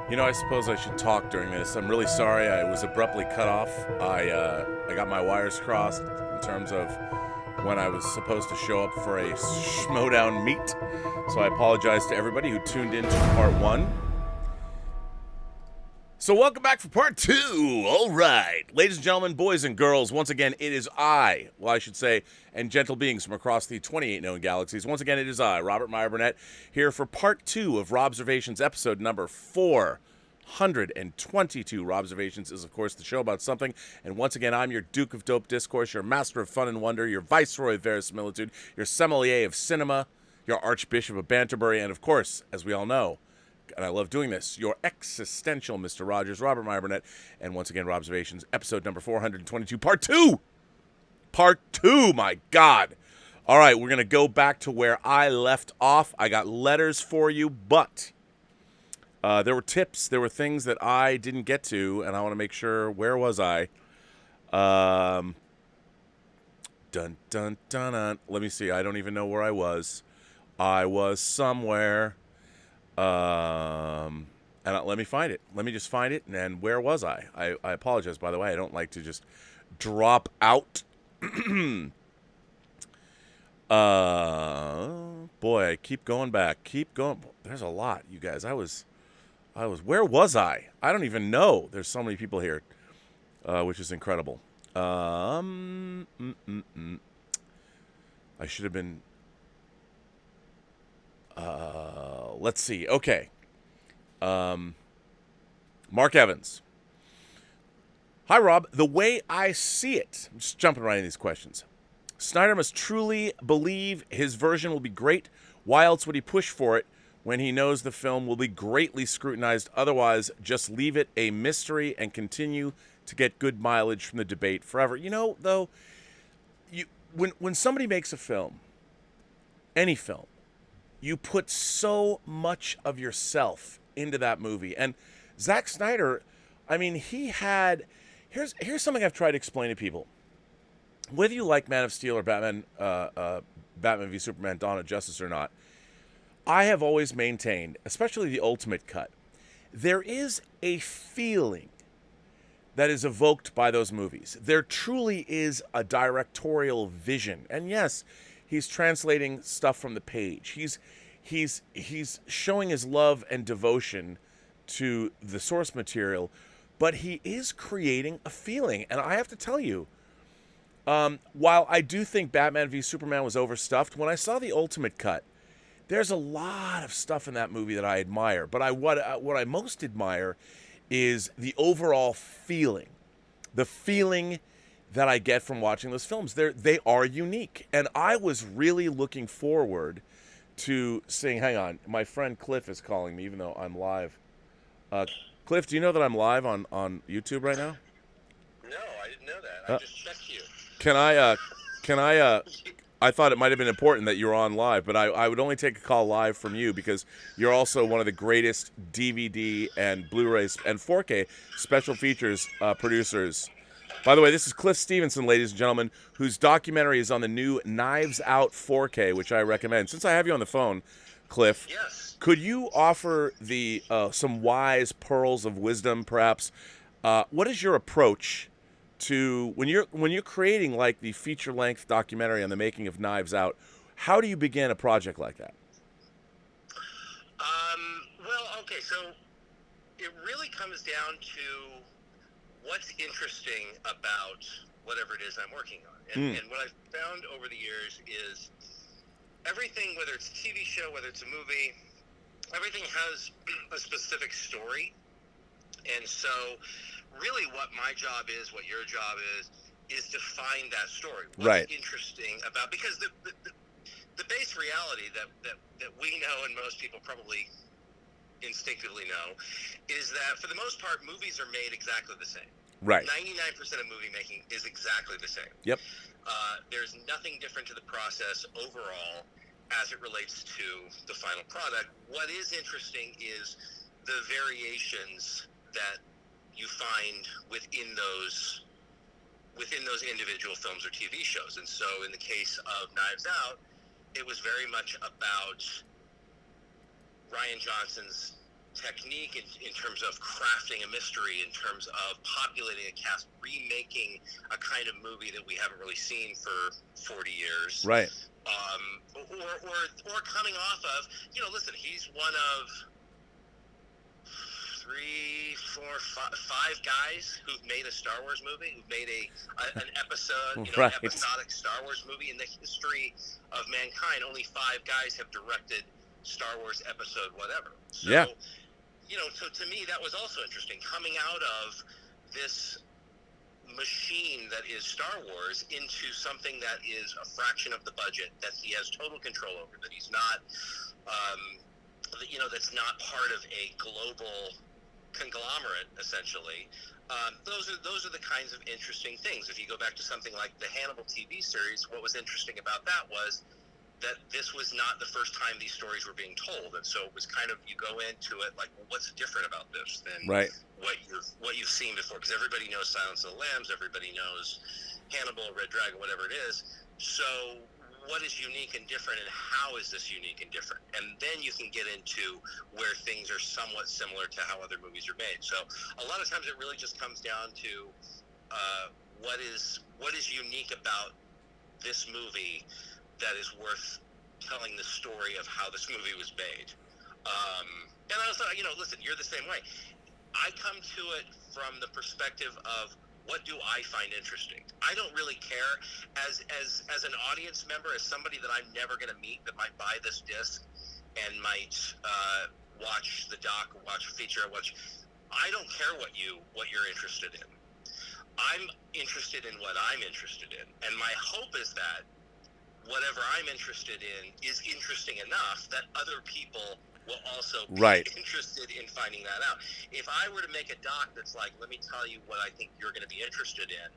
I suppose I should talk during this. I'm really sorry. I was abruptly cut off. I got my wires crossed in terms of when I was supposed to show up for a Schmodown meet. So I apologize to everybody who tuned in to part one. So welcome back for part two. All right. Ladies and gentlemen, boys and girls, once again, it is I, and gentle beings from across the 28 known galaxies. Once again, it is I, Robert Meyer Burnett, here for part two of Robservations, episode number 422. Robservations is, of course, the show about something. And once again, I'm your Duke of Dope Discourse, your master of fun and wonder, your viceroy of verisimilitude, your sommelier of cinema, your archbishop of Banterbury, and, of course, as we all know, and I love doing this, your existential Mr. Rogers, Robert Meyer Burnett, and once again, Robservations, episode number 422, part two! Part two, my God! All right, we're going to go back to where I left off. I got letters for you, but there were tips, there were things that I didn't get to, and I want to make sure, where was I? Dun, dun, dun, dun. Let me see, I don't even know where I was. I was somewhere. And let me find it. Let me just find it. And where was I? I apologize, by the way. I don't like to just drop out. Boy, I keep going back. Keep going. There's a lot, you guys. Where was I? I don't even know. There's so many people here, which is incredible. I should have been. Let's see. Okay. Mark Evans. Hi, Rob. The way I see it, I'm just jumping right into these questions. Snyder must truly believe his version will be great. Why else would he push for it when he knows the film will be greatly scrutinized? Otherwise, just leave it a mystery and continue to get good mileage from the debate forever. You know, though, when somebody makes a film, any film, you put so much of yourself into that movie. And Zack Snyder, I mean, he had... Here's something I've tried to explain to people. Whether you like Man of Steel or Batman v Superman, Dawn of Justice or not, I have always maintained, especially the Ultimate Cut, there is a feeling that is evoked by those movies. There truly is a directorial vision. And yes, he's translating stuff from the page. He's showing his love and devotion to the source material, but he is creating a feeling. And I have to tell you, while I do think Batman v Superman was overstuffed, when I saw the Ultimate Cut, there's a lot of stuff in that movie that I admire. But what I most admire is the overall feeling, the feeling that I get from watching those films. They are unique. And I was really looking forward to seeing, hang on, my friend Cliff is calling me even though I'm live. Cliff, do you know that I'm live on YouTube right now? No, I didn't know that. I just checked you. I thought it might have been important that you were on live, but I would only take a call live from you because you're also one of the greatest DVD and Blu-ray and 4K special features producers. By the way, this is Cliff Stevenson, ladies and gentlemen, whose documentary is on the new Knives Out 4K, which I recommend. Since I have you on the phone, Cliff, yes, could you offer the some wise pearls of wisdom, perhaps? What is your approach to when you're creating like the feature-length documentary on the making of Knives Out? How do you begin a project like that? Well, okay, so it really comes down to what's interesting about whatever it is I'm working on. And what I've found over the years is everything, whether it's a TV show, whether it's a movie, everything has a specific story. And so really what my job is, what your job is to find that story. What's interesting about, because the base reality that we know and most people probably instinctively know is that for the most part movies are made exactly the same. Right. 99% of movie making is exactly the same. Yep. There's nothing different to the process overall as it relates to the final product. What is interesting is the variations that you find within those individual films or TV shows. And so in the case of Knives Out, it was very much about Rian Johnson's technique, in terms of crafting a mystery, in terms of populating a cast, remaking a kind of movie that we haven't really seen for 40 years. Right. Or coming off of, listen, he's one of 5 guys who've made a Star Wars movie, who've made an episode, right. an episodic Star Wars movie in the history of mankind. Only 5 guys have directed Star Wars episode whatever. So, yeah. So to me, that was also interesting, coming out of this machine that is Star Wars into something that is a fraction of the budget, that he has total control over, that he's not, that's not part of a global conglomerate, essentially. Those are the kinds of interesting things. If you go back to something like the Hannibal TV series, what was interesting about that was that this was not the first time these stories were being told, and so it was kind of, you go into it like, well, what's different about this than right. what you've seen before? Because everybody knows Silence of the Lambs, everybody knows Hannibal, Red Dragon, whatever it is. So what is unique and different, and how is this unique and different? And then you can get into where things are somewhat similar to how other movies are made. So a lot of times it really just comes down to what is unique about this movie that is worth telling the story of how this movie was made. And I also, listen, you're the same way. I come to it from the perspective of, what do I find interesting? I don't really care as an audience member, as somebody that I'm never going to meet, that might buy this disc and might watch the doc or watch a feature. I don't care what you're interested in. I'm interested in what I'm interested in, and my hope is that whatever I'm interested in is interesting enough that other people will also be right. interested in finding that out. If I were to make a doc that's like, let me tell you what I think you're going to be interested in,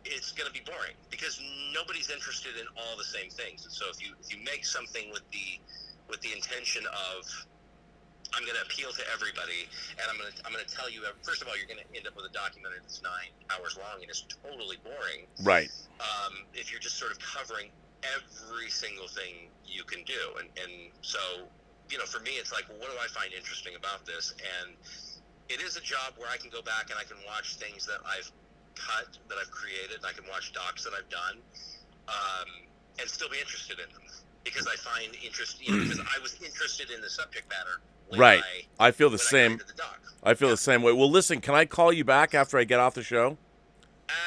it's going to be boring, because nobody's interested in all the same things. And so if you make something with the intention of, I'm going to appeal to everybody, and I'm going to tell you, first of all, you're going to end up with a documentary that's 9 hours long and is totally boring. Right. If you're just sort of covering every single thing you can do. And so, for me, it's like, well, what do I find interesting about this? And it is a job where I can go back and I can watch things that I've cut, that I've created, and I can watch docs that I've done, and still be interested in them. Because I find interest, because I was interested in the subject matter. Right. I feel the same. I feel the same way. Well, listen, can I call you back after I get off the show?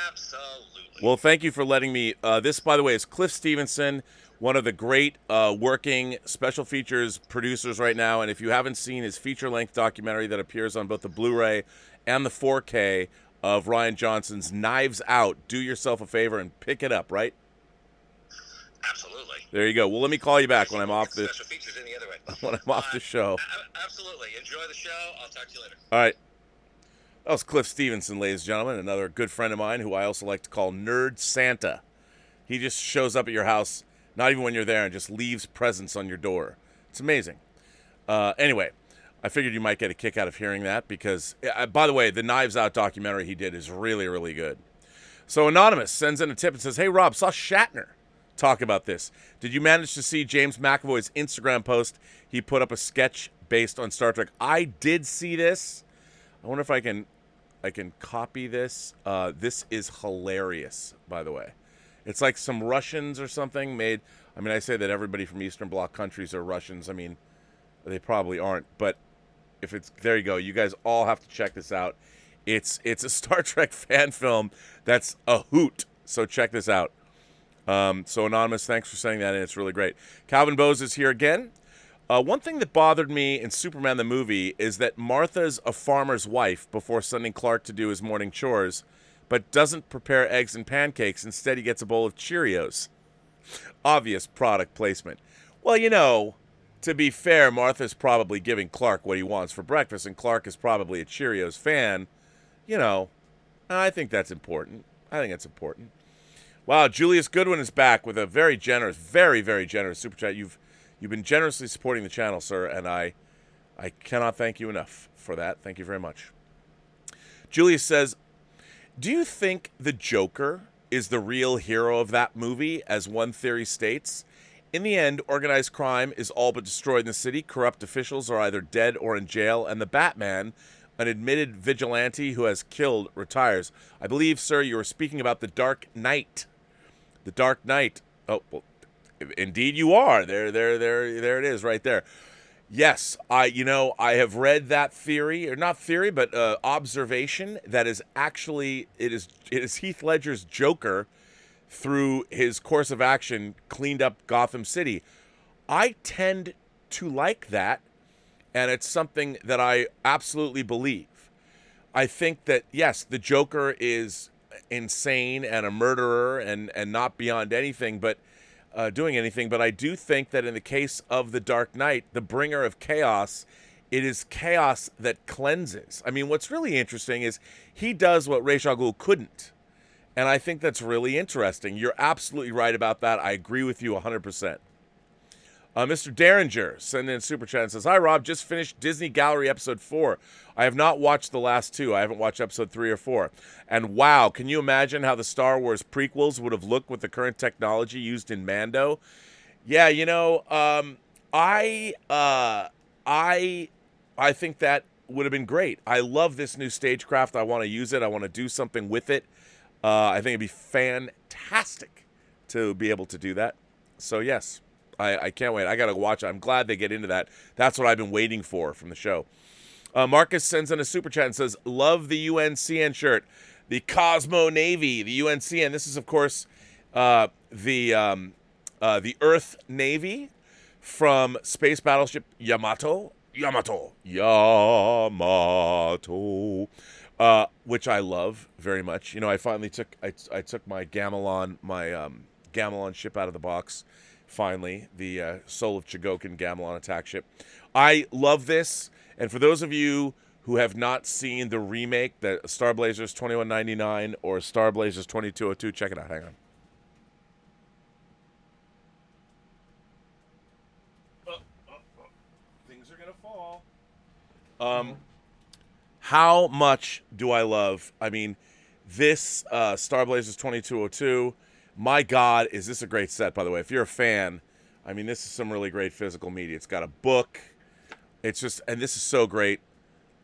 Absolutely. Well, thank you for letting me. This, by the way, is Cliff Stevenson, one of the great working special features producers right now. And if you haven't seen his feature-length documentary that appears on both the Blu-ray and the 4K of Rian Johnson's Knives Out, do yourself a favor and pick it up, right? Absolutely. There you go. Well, let me call you back when I'm off the special features any other way. When I'm off the show. Absolutely. Enjoy the show. I'll talk to you later. All right. That was Cliff Stevenson, ladies and gentlemen, another good friend of mine who I also like to call Nerd Santa. He just shows up at your house, not even when you're there, and just leaves presents on your door. It's amazing. Anyway, I figured you might get a kick out of hearing that because, by the way, the Knives Out documentary he did is really, really good. So Anonymous sends in a tip and says, hey, Rob, saw Shatner talk about this. Did you manage to see James McAvoy's Instagram post? He put up a sketch based on Star Trek. I did see this. I wonder if I can copy this. This is hilarious, by the way. It's like some Russians or something made. I mean, I say that everybody from Eastern Bloc countries are Russians. I mean, they probably aren't. But if it's, there you go. You guys all have to check this out. It's a Star Trek fan film that's a hoot. So check this out. So Anonymous, thanks for saying that, and it's really great. Calvin Bose is here again. One thing that bothered me in Superman the movie is that Martha's a farmer's wife before sending Clark to do his morning chores, but doesn't prepare eggs and pancakes. Instead, he gets a bowl of Cheerios. Obvious product placement. Well, to be fair, Martha's probably giving Clark what he wants for breakfast, and Clark is probably a Cheerios fan. I think that's important. Wow, Julius Goodwin is back with a very generous, very, very generous super chat. You've been generously supporting the channel, sir, and I cannot thank you enough for that. Thank you very much. Julius says, do you think the Joker is the real hero of that movie, as one theory states? In the end, organized crime is all but destroyed in the city. Corrupt officials are either dead or in jail, and the Batman, an admitted vigilante who has killed, retires. I believe, sir, you were speaking about The Dark Knight. The Dark Knight. Oh, well, indeed you are. There it is, right there. Yes, I have read that theory, or not theory, but observation that is actually it is Heath Ledger's Joker through his course of action cleaned up Gotham City. I tend to like that, and it's something that I absolutely believe. I think that, yes, the Joker is insane and a murderer and not beyond anything, but doing anything. But I do think that in the case of the Dark Knight, the bringer of chaos, it is chaos that cleanses. I mean, what's really interesting is he does what Ra's al Ghul couldn't. And I think that's really interesting. You're absolutely right about that. I agree with you 100%. Mr. Derringer sent in a super chat and says, "Hi, Rob. Just finished Disney Gallery episode 4. I have not watched the last 2. I haven't watched episode 3 or 4. And wow, can you imagine how the Star Wars prequels would have looked with the current technology used in Mando?" Yeah, I think that would have been great. I love this new stagecraft. I want to use it. I want to do something with it. I think it'd be fantastic to be able to do that. So yes, I can't wait. I got to watch it. I'm glad they get into that. That's what I've been waiting for from the show. Marcus sends in a super chat and says, "Love the UNCN shirt, the Cosmo Navy, the UNCN." This is, of course, the Earth Navy from Space Battleship Yamato, which I love very much. I finally took my Gamelon, Gamelon ship out of the box. Finally, the Soul of Chigokin Gamelon attack ship. I love this, and for those of you who have not seen the remake, the Star Blazers 2199 or Star Blazers 2202, check it out. Hang on. Things are gonna fall. How much do I love? I mean, this Star Blazers 2202. My God, is this a great set, by the way. If you're a fan, I mean, this is some really great physical media. It's got a book. It's just, and this is so great.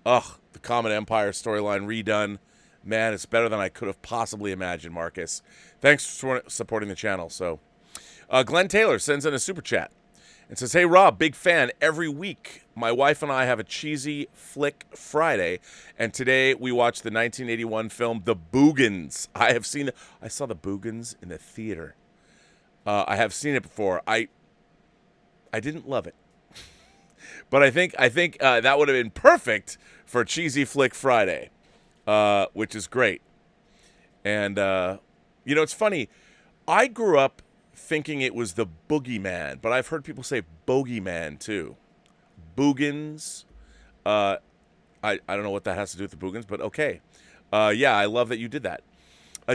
Ugh, the Comet Empire storyline redone. Man, it's better than I could have possibly imagined, Marcus. Thanks for supporting the channel. So, Glenn Taylor sends in a super chat and says, "Hey, Rob, big fan. Every week, my wife and I have a cheesy flick Friday, and today we watched the 1981 film The Boogans. I saw The Boogans in the theater. I have seen it before. I didn't love it, but I think that would have been perfect for cheesy flick Friday, which is great. And it's funny. I grew up thinking it was the Boogeyman, but I've heard people say Bogeyman too. Boogans. I don't know what that has to do with the Boogans, but okay. Yeah, I love that you did that.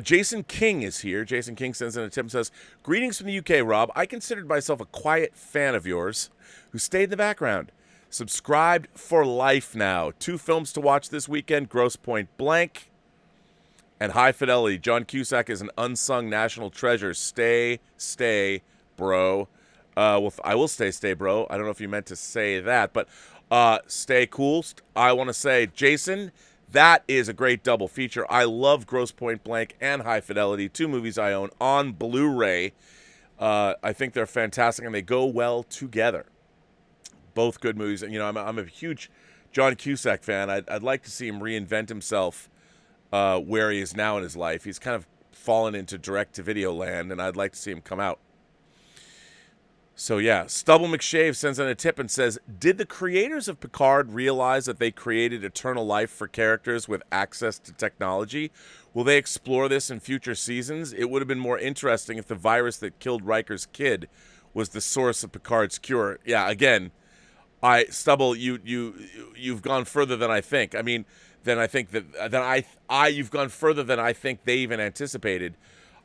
Jason King is here. Jason King sends in a tip and says, "Greetings from the UK, Rob. I considered myself a quiet fan of yours who stayed in the background. Subscribed for life now. 2 films to watch this weekend, Grosse Point Blank and High Fidelity. John Cusack is an unsung national treasure. Stay, bro." Well, I will stay, bro. I don't know if you meant to say that, but stay cool. I want to say, Jason, that is a great double feature. I love Grosse Point Blank and High Fidelity, 2 movies I own on Blu-ray. I think they're fantastic, and they go well together. Both good movies. And, I'm a huge John Cusack fan. I'd like to see him reinvent himself where he is now in his life. He's kind of fallen into direct-to-video land, and I'd like to see him come out. So, yeah, Stubble McShave sends in a tip and says, "Did the creators of Picard realize that they created eternal life for characters with access to technology? Will they explore this in future seasons? It would have been more interesting if the virus that killed Riker's kid was the source of Picard's cure." Yeah, again, Stubble, you've gone further than I think. I mean, you've gone further than I think they even anticipated.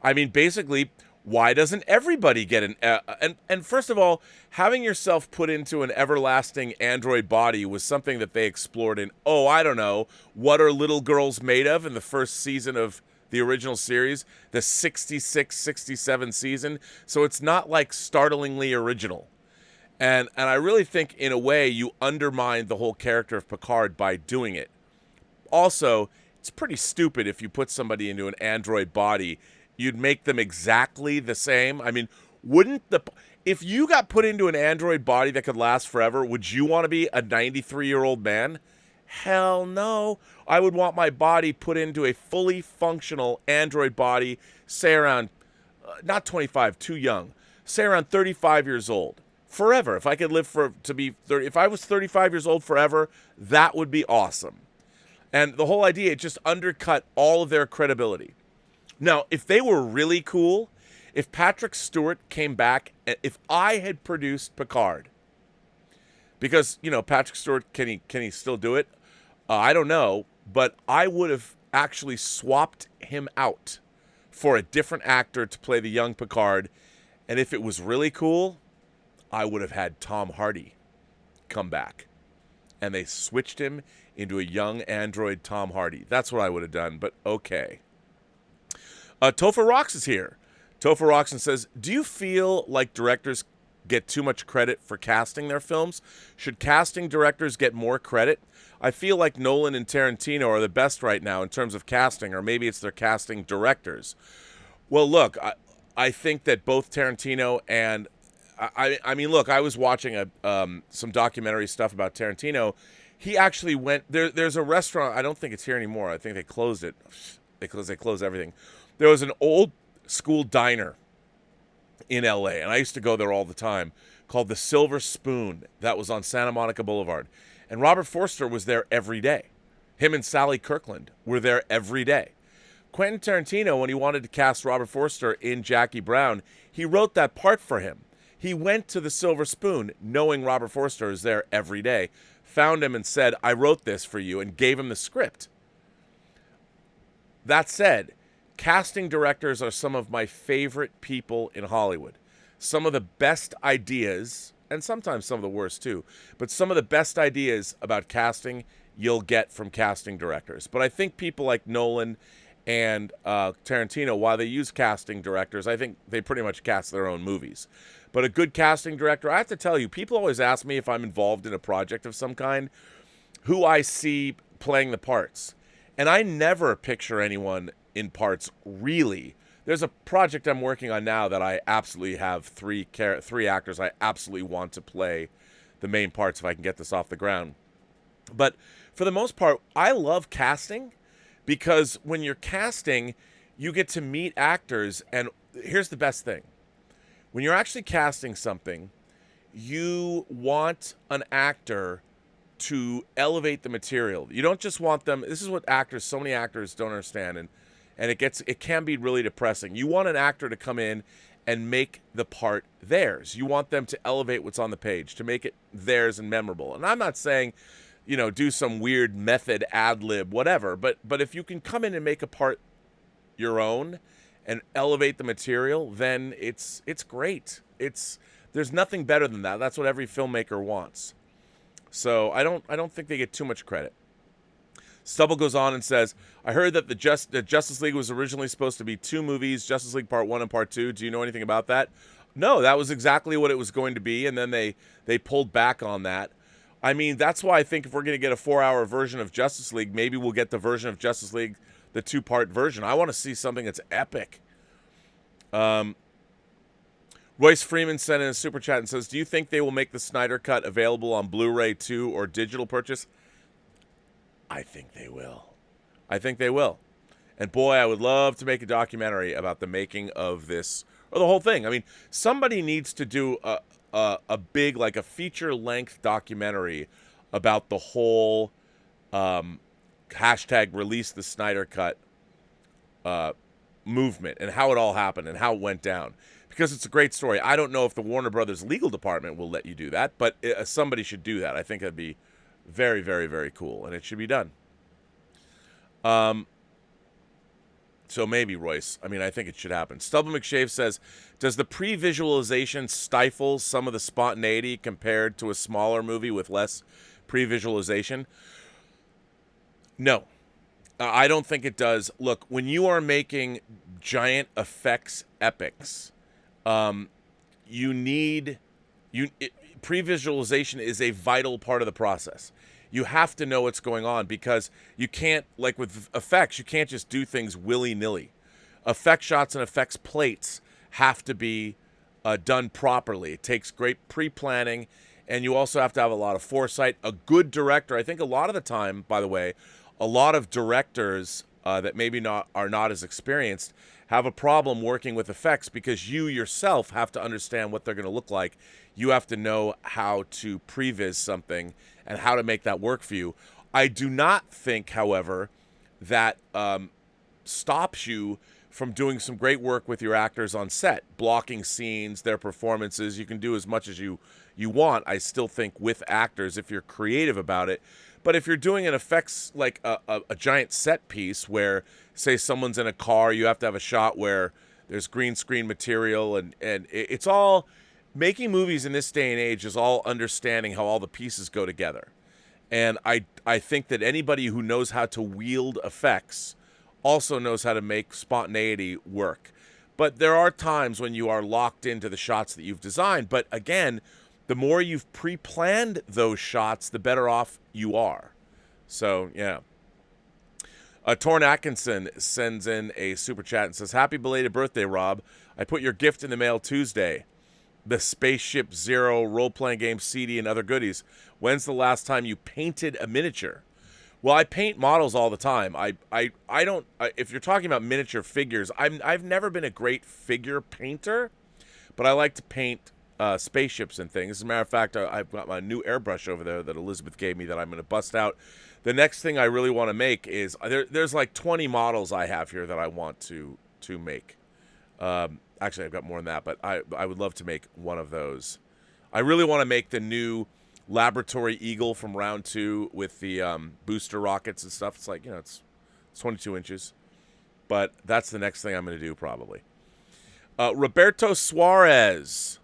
I mean, basically, why doesn't everybody get and first of all, having yourself put into an everlasting android body was something that they explored in, I don't know, What Are Little Girls Made Of in the first season of the original series, the 66, 67 season. So it's not like startlingly original. And I really think, in a way, you undermine the whole character of Picard by doing it. Also, it's pretty stupid if you put somebody into an android body, you'd make them exactly the same. I mean, if you got put into an android body that could last forever, would you want to be a 93-year-old man? Hell no. I would want my body put into a fully functional android body, say around, not 25, too young, say around 35 years old. Forever. If I could live to be 30, if I was 35 years old forever, that would be awesome. And the whole idea, it just undercut all of their credibility. Now, if they were really cool, if Patrick Stewart came back, if I had produced Picard, because, Patrick Stewart, can he still do it? I don't know, but I would have actually swapped him out for a different actor to play the young Picard. And if it was really cool, I would have had Tom Hardy come back. And they switched him into a young android Tom Hardy. That's what I would have done, but okay. Topher Rocks is here. Topher Roxon says, do you feel like directors get too much credit for casting their films? Should casting directors get more credit? I feel like Nolan and Tarantino are the best right now in terms of casting, or maybe it's their casting directors. Well, look, I think that both Tarantino and I mean, look, I was watching some documentary stuff about Tarantino. He actually went there. There's a restaurant. I don't think it's here anymore. I think they closed it. They closed everything. There was an old school diner in L.A., and I used to go there all the time, called the Silver Spoon. That was on Santa Monica Boulevard. And Robert Forster was there every day. Him and Sally Kirkland were there every day. Quentin Tarantino, when he wanted to cast Robert Forster in Jackie Brown, he wrote that part for him. He went to the Silver Spoon knowing Robert Forster is there every day, found him and said, I wrote this for you, and gave him the script. That said, casting directors are some of my favorite people in Hollywood. Some of the best ideas, and sometimes some of the worst too, but some of the best ideas about casting you'll get from casting directors. But I think people like Nolan and Tarantino, while they use casting directors, I think they pretty much cast their own movies. But a good casting director, I have to tell you, people always ask me if I'm involved in a project of some kind, who I see playing the parts. And I never picture anyone in parts, really. There's a project I'm working on now that I absolutely have three actors I absolutely want to play the main parts if I can get this off the ground. But for the most part, I love casting, because when you're casting, you get to meet actors, and here's the best thing. When you're actually casting something, you want an actor to elevate the material. You don't just want them, this is what so many actors don't understand, and it can be really depressing. You want an actor to come in and make the part theirs. You want them to elevate what's on the page, to make it theirs and memorable. And I'm not saying, do some weird method, ad-lib, whatever, but if you can come in and make a part your own and elevate the material, then it's great. There's nothing better than that. That's what every filmmaker wants. So I don't think they get too much credit. Stubble goes on and says, I heard that the Justice League was originally supposed to be 2 movies, Justice League Part 1 and Part 2. Do you know anything about that? No, that was exactly what it was going to be, and then they pulled back on that. I mean, that's why I think if we're going to get a 4-hour version of Justice League, maybe we'll get the version of Justice League, the 2-part version. I want to see something that's epic. Royce Freeman sent in a super chat and says, do you think they will make the Snyder Cut available on Blu-ray 2 or digital purchase? I think they will. And boy, I would love to make a documentary about the making of this, or the whole thing. I mean, somebody needs to do a big, like a feature-length documentary about the whole hashtag release the Snyder Cut movement and how it all happened and how it went down. Because it's a great story. I don't know if the Warner Brothers legal department will let you do that, but somebody should do that. I think that'd be very, very, very cool, and it should be done. So maybe, Royce. I mean, I think it should happen. Stubble McShave says, does the pre-visualization stifle some of the spontaneity compared to a smaller movie with less pre-visualization? No. I don't think it does. Look, when you are making giant effects epics, um, you need pre-visualization is a vital part of the process. You have to know what's going on because you can't, like with effects, you can't just do things willy-nilly. Effect shots and effects plates have to be done properly. It takes great pre-planning, and you also have to have a lot of foresight. A good director, I think a lot of the time, by the way, a lot of directors that maybe are not as experienced have a problem working with effects because you yourself have to understand what they're going to look like. You have to know how to previs something and how to make that work for you. I do not think, however, that stops you from doing some great work with your actors on set, blocking scenes, their performances. You can do as much as you want, I still think, with actors if you're creative about it. But if you're doing an effects, like a giant set piece where, say, someone's in a car, you have to have a shot where there's green screen material, and it's all, making movies in this day and age is all understanding how all the pieces go together. And I think that anybody who knows how to wield effects also knows how to make spontaneity work. But there are times when you are locked into the shots that you've designed. But again, the more you've pre-planned those shots, the better off you are. So, yeah. Torn Atkinson sends in a super chat and says, "Happy belated birthday, Rob. I put your gift in the mail Tuesday. The Spaceship Zero role-playing game CD and other goodies. When's the last time you painted a miniature?" Well, I paint models all the time. I don't. If you're talking about miniature figures, I've never been a great figure painter, but I like to paint spaceships and things. As a matter of fact, I've got my new airbrush over there that Elizabeth gave me that I'm going to bust out. The next thing I really want to make is there's like 20 models I have here that I want to make. Actually, I've got more than that, but I would love to make one of those. I really want to make the new Laboratory Eagle from round 2 with the booster rockets and stuff. It's like, it's 22 inches. But that's the next thing I'm going to do probably. Roberto Suarez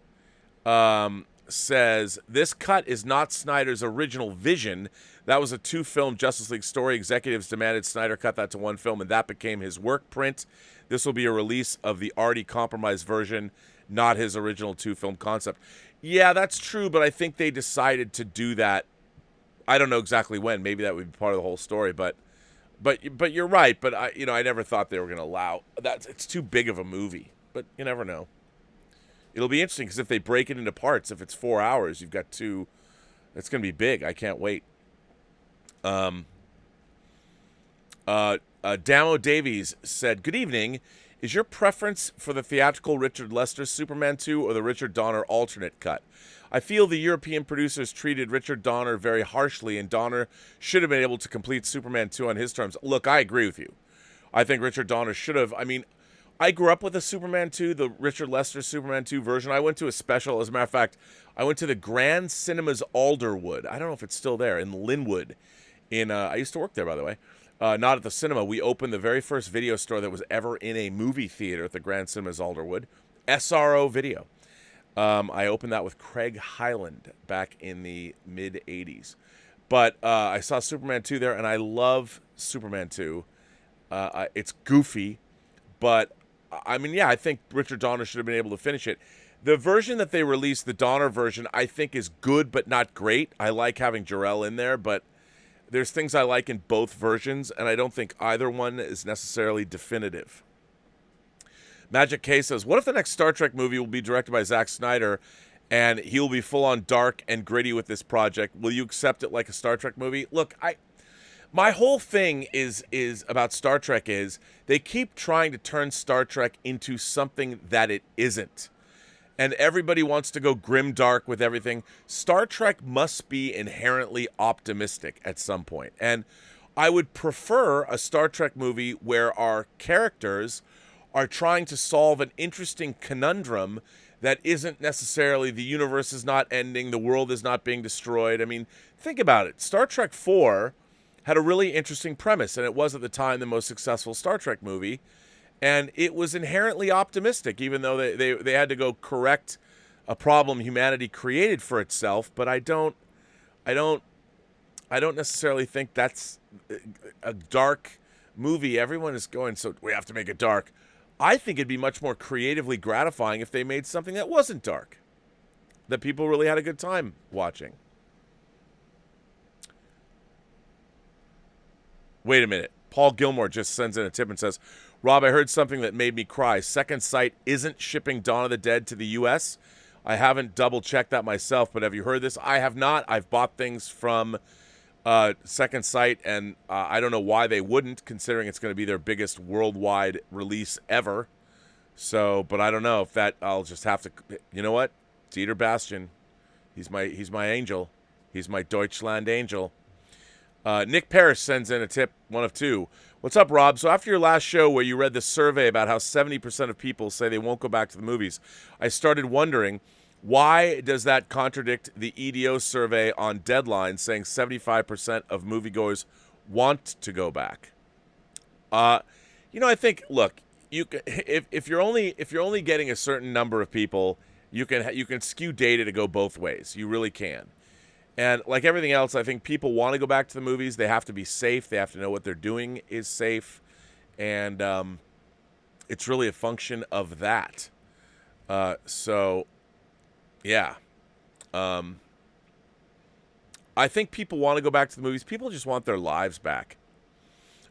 says, "This cut is not Snyder's original vision. That was a 2-film Justice League story. Executives demanded Snyder cut that to 1 film, and that became his work print. This will be a release of the already compromised version, not his original 2-film concept." Yeah, that's true, but I think they decided to do that. I don't know exactly when. Maybe that would be part of the whole story, but you're right. But I never thought they were going to allow that. It's too big of a movie. But you never know. It'll be interesting because if they break it into parts, if it's 4 hours, you've got 2. It's going to be big. I can't wait. Damo Davies said, "Good evening. Is your preference for the theatrical Richard Lester Superman 2 or the Richard Donner alternate cut? I feel the European producers treated Richard Donner very harshly, and Donner should have been able to complete Superman 2 on his terms." Look, I agree with you. I think Richard Donner should have. I mean, I grew up with the Superman 2, the Richard Lester Superman 2 version. I went to a special. As a matter of fact, I went to the Grand Cinemas Alderwood. I don't know if it's still there, in Linwood. I used to work there, by the way. Not at the cinema. We opened the very first video store that was ever in a movie theater at the Grand Cinemas Alderwood. SRO Video. I opened that with Craig Hyland back in the mid-'80s. But I saw Superman 2 there, and I love Superman 2. It's goofy, but, I mean, yeah, I think Richard Donner should have been able to finish it. The version that they released, the Donner version, I think is good but not great. I like having Jor-El in there, but there's things I like in both versions, and I don't think either one is necessarily definitive. Magic K says, "What if the next Star Trek movie will be directed by Zack Snyder, and he'll be full-on dark and gritty with this project? Will you accept it like a Star Trek movie?" Look, my whole thing is about Star Trek is they keep trying to turn Star Trek into something that it isn't. And everybody wants to go grim dark with everything. Star Trek must be inherently optimistic at some point. And I would prefer a Star Trek movie where our characters are trying to solve an interesting conundrum that isn't necessarily the universe is not ending, the world is not being destroyed. I mean, think about it. Star Trek 4 had a really interesting premise, and it was at the time the most successful Star Trek movie. And it was inherently optimistic, even though they had to go correct a problem humanity created for itself. But I don't necessarily think that's a dark movie, everyone is going, so we have to make it dark. I think it'd be much more creatively gratifying if they made something that wasn't dark, that people really had a good time watching. Wait a minute. Paul Gilmore just sends in a tip and says, Rob, I heard something that made me cry. Second Sight isn't shipping Dawn of the Dead to the U.S. I haven't double-checked that myself, but have you heard this? I have not. I've bought things from Second Sight, and I don't know why they wouldn't, considering it's going to be their biggest worldwide release ever. So, but I don't know if that, I'll just have to, you know what? Dieter Bastian. He's my angel. He's my Deutschland angel. Nick Parrish sends in a tip, one of two. What's up, Rob? So after your last show where you read the survey about how 70% of people say they won't go back to the movies, I started wondering, why does that contradict the EDO survey on Deadline saying 75% of moviegoers want to go back? I think, look, if you're only getting a certain number of people, you can skew data to go both ways. You really can. And like everything else, I think people want to go back to the movies. They have to be safe. They have to know what they're doing is safe. And it's really a function of that. Yeah. I think people want to go back to the movies. People just want their lives back.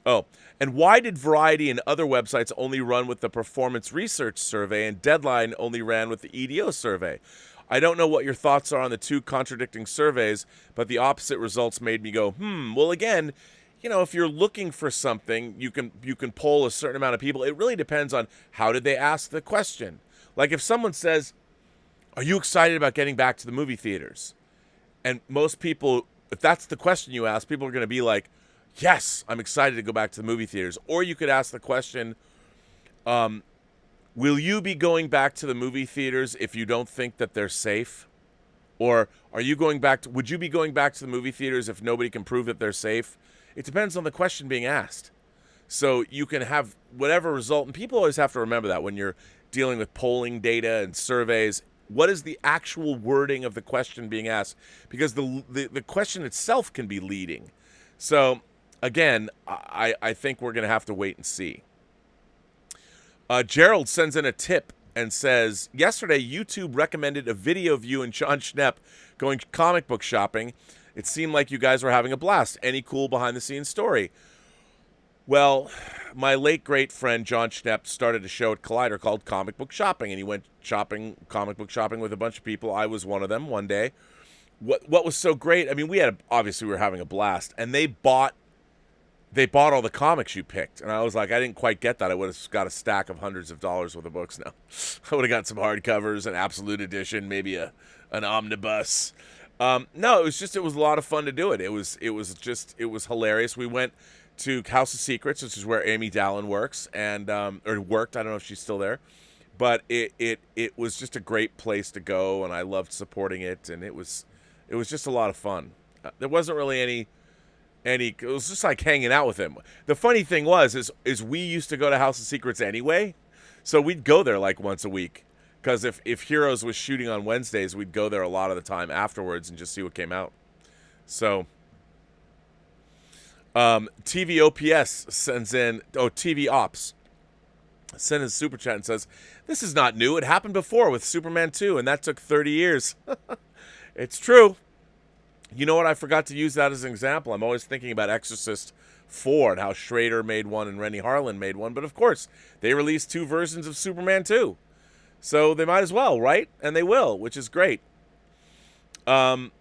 Oh, and why did Variety and other websites only run with the Performance Research Survey and Deadline only ran with the EDO survey? I don't know what your thoughts are on the two contradicting surveys, but the opposite results made me go, well, again, if you're looking for something, you can poll a certain amount of people. It really depends on how did they ask the question. Like if someone says, are you excited about getting back to the movie theaters? And most people, if that's the question you ask, people are going to be like, yes, I'm excited to go back to the movie theaters. Or you could ask the question, will you be going back to the movie theaters if you don't think that they're safe? Or would you be going back to the movie theaters if nobody can prove that they're safe? It depends on the question being asked. So you can have whatever result, and people always have to remember that when you're dealing with polling data and surveys, what is the actual wording of the question being asked? Because the question itself can be leading. So again, I think we're going to have to wait and see. Gerald sends in a tip and says, yesterday YouTube recommended a video of you and John Schnepp going comic book shopping. It seemed like you guys were having a blast. Any cool behind-the-scenes story? Well, my late great friend John Schnepp started a show at Collider called Comic Book Shopping, and he went comic book shopping with a bunch of people. I was one of them one day. What was so great? I mean, we were having a blast, and they bought all the comics you picked. And I was like, I didn't quite get that. I would have got a stack of hundreds of dollars worth of books now. I would have got some hardcovers, an absolute edition, maybe an omnibus. No, it was a lot of fun to do it. It was hilarious. We went to House of Secrets, which is where Amy Dallin works or worked. I don't know if she's still there. But it was just a great place to go, and I loved supporting it, and it was just a lot of fun. There wasn't really any it was just like hanging out with him. The funny thing is we used to go to House of Secrets anyway, so we'd go there like once a week, because if Heroes was shooting on Wednesdays, we'd go there a lot of the time afterwards and just see what came out. So TV Ops sends in super chat and says, this is not new, it happened before with Superman 2 and that took 30 years. It's true. You know what? I forgot to use that as an example. I'm always thinking about Exorcist 4 and how Schrader made one and Rennie Harlan made one. But of course, they released 2 versions of Superman 2. So they might as well, right? And they will, which is great. Dan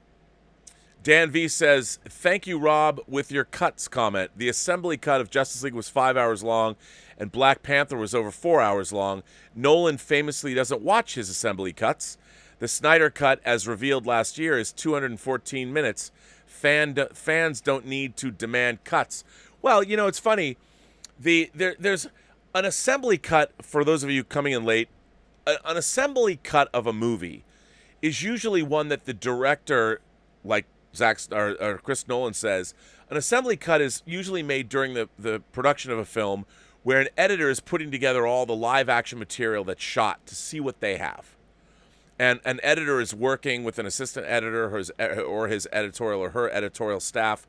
V says, thank you, Rob, with your cuts comment. The assembly cut of Justice League was 5 hours long, and Black Panther was over 4 hours long. Nolan famously doesn't watch his assembly cuts. The Snyder cut, as revealed last year, is 214 minutes. Fans don't need to demand cuts. Well, it's funny. There's an assembly cut, for those of you coming in late, an assembly cut of a movie is usually one that the director, like Chris Nolan says, an assembly cut is usually made during the production of a film where an editor is putting together all the live action material that's shot to see what they have. And an editor is working with an assistant editor or his editorial or her editorial staff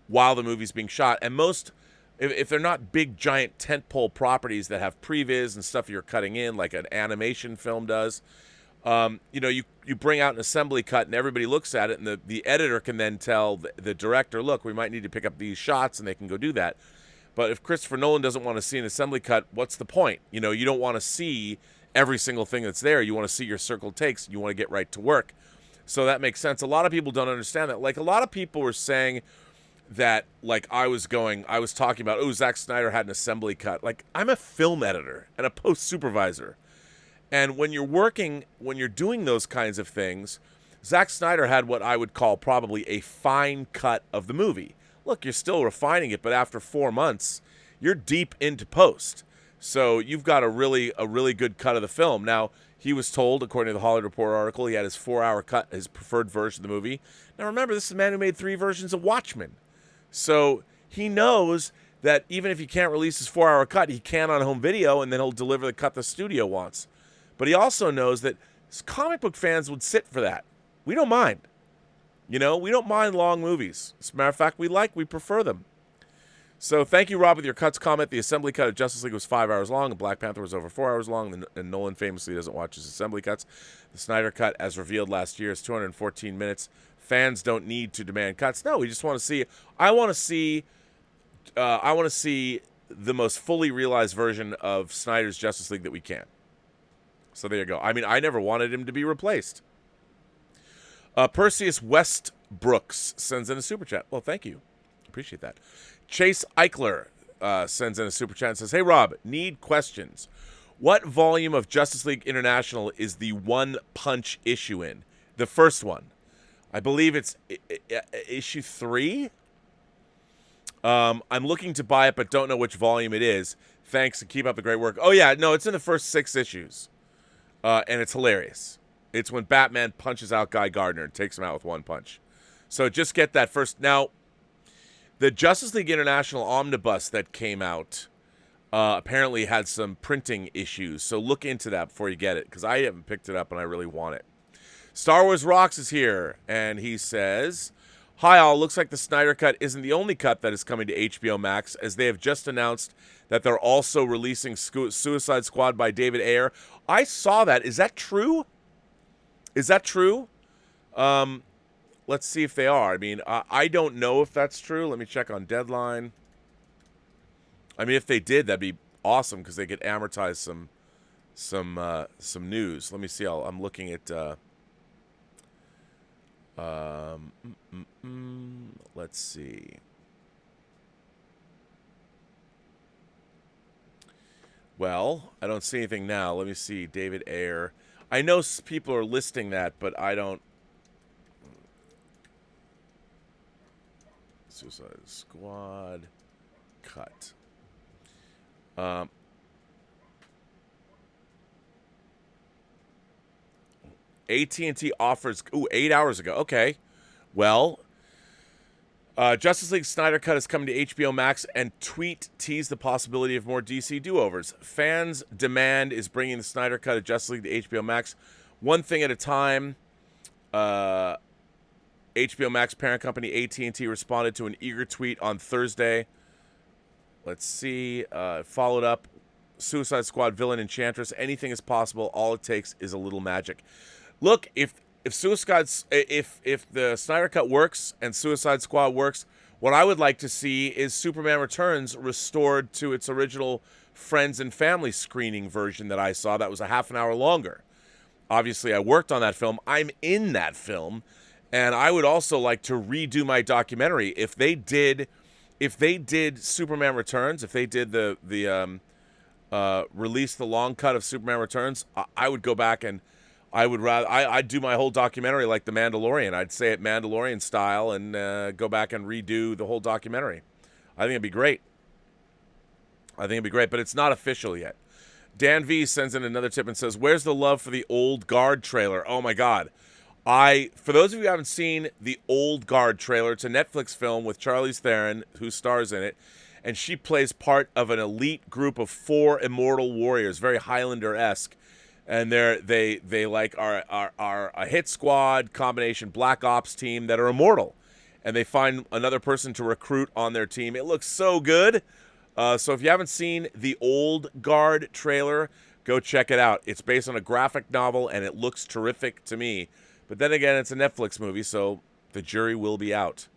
while the movie's being shot. And most if they're not big giant tentpole properties that have previs and stuff you're cutting in like an animation film does, you bring out an assembly cut and everybody looks at it, and the editor can then tell the director, look, we might need to pick up these shots, and they can go do that. But if Christopher Nolan doesn't want to see an assembly cut, what's the point? You don't want to see every single thing that's there. You want to see your circle takes. You want to get right to work. So that makes sense. A lot of people don't understand that. Like, a lot of people were saying that, like, I was talking about, Zack Snyder had an assembly cut. Like, I'm a film editor and a post supervisor. And when you're doing those kinds of things, Zack Snyder had what I would call probably a fine cut of the movie. Look, you're still refining it, but after 4 months, you're deep into post. So you've got a really good cut of the film. Now, he was told, according to the Hollywood Reporter article, he had his 4-hour cut, his preferred version of the movie. Now, remember, this is a man who made 3 versions of Watchmen. So he knows that even if he can't release his 4-hour cut, he can on home video, and then he'll deliver the cut the studio wants. But he also knows that comic book fans would sit for that. We don't mind. We don't mind long movies. As a matter of fact, we prefer them. So thank you, Rob, with your cuts comment. The assembly cut of Justice League was 5 hours long, and Black Panther was over 4 hours long, and Nolan famously doesn't watch his assembly cuts. The Snyder cut, as revealed last year, is 214 minutes. Fans don't need to demand cuts. No, we just want to see. I want to see the most fully realized version of Snyder's Justice League that we can. So there you go. I mean, I never wanted him to be replaced. Perseus Westbrooks sends in a super chat. Well, thank you. Appreciate that. Chase Eichler sends in a super chat and says, hey, Rob, need questions. What volume of Justice League International is the One Punch issue in? The first one. I believe it's issue 3. I'm looking to buy it, but don't know which volume it is. Thanks, and keep up the great work. Oh, yeah, no, it's in the first 6 issues. And it's hilarious. It's when Batman punches out Guy Gardner and takes him out with one punch. So just get that first. Now, the Justice League International Omnibus that came out apparently had some printing issues. So look into that before you get it, because I haven't picked it up and I really want it. Star Wars Rocks is here, and he says, hi all, looks like the Snyder Cut isn't the only cut that is coming to HBO Max, as they have just announced that they're also releasing Suicide Squad by David Ayer. I saw that. Is that true? Is that true? Let's see if they are. I mean, I don't know if that's true. Let me check on Deadline. I mean, if they did, that'd be awesome because they could amortize some news. Let me see. I'm looking at. Let's see. Well, I don't see anything now. Let me see. David Ayer. I know people are listing that, but I don't. Suicide Squad cut. AT&T offers 8 hours ago. Okay. Well, Justice League Snyder Cut is coming to HBO Max, and tweet teased the possibility of more DC do-overs. Fans' demand is bringing the Snyder Cut of Justice League to HBO Max. One thing at a time. HBO Max parent company AT&T responded to an eager tweet on Thursday. Let's see. Followed up. Suicide Squad villain Enchantress. Anything is possible. All it takes is a little magic. Look, if the Snyder Cut works and Suicide Squad works, what I would like to see is Superman Returns restored to its original friends and family screening version that I saw. That was a half an hour longer. Obviously, I worked on that film. I'm in that film, and I would also like to redo my documentary. If they did Superman Returns, if they did the release the long cut of Superman Returns, I would go back and I'd do my whole documentary like The Mandalorian. I'd say it Mandalorian style and go back and redo the whole documentary. I think it'd be great. But it's not official yet. Dan V sends in another tip and says, where's the love for the Old Guard trailer? Oh my God. For those of you who haven't seen the Old Guard trailer, it's a Netflix film with Charlize Theron, who stars in it, and she plays part of an elite group of 4 immortal warriors, very Highlander-esque. And they are a hit squad combination Black Ops team that are immortal, and they find another person to recruit on their team. It looks so good. So if you haven't seen the Old Guard trailer, go check it out. It's based on a graphic novel, and it looks terrific to me. But then again, it's a Netflix movie, so the jury will be out.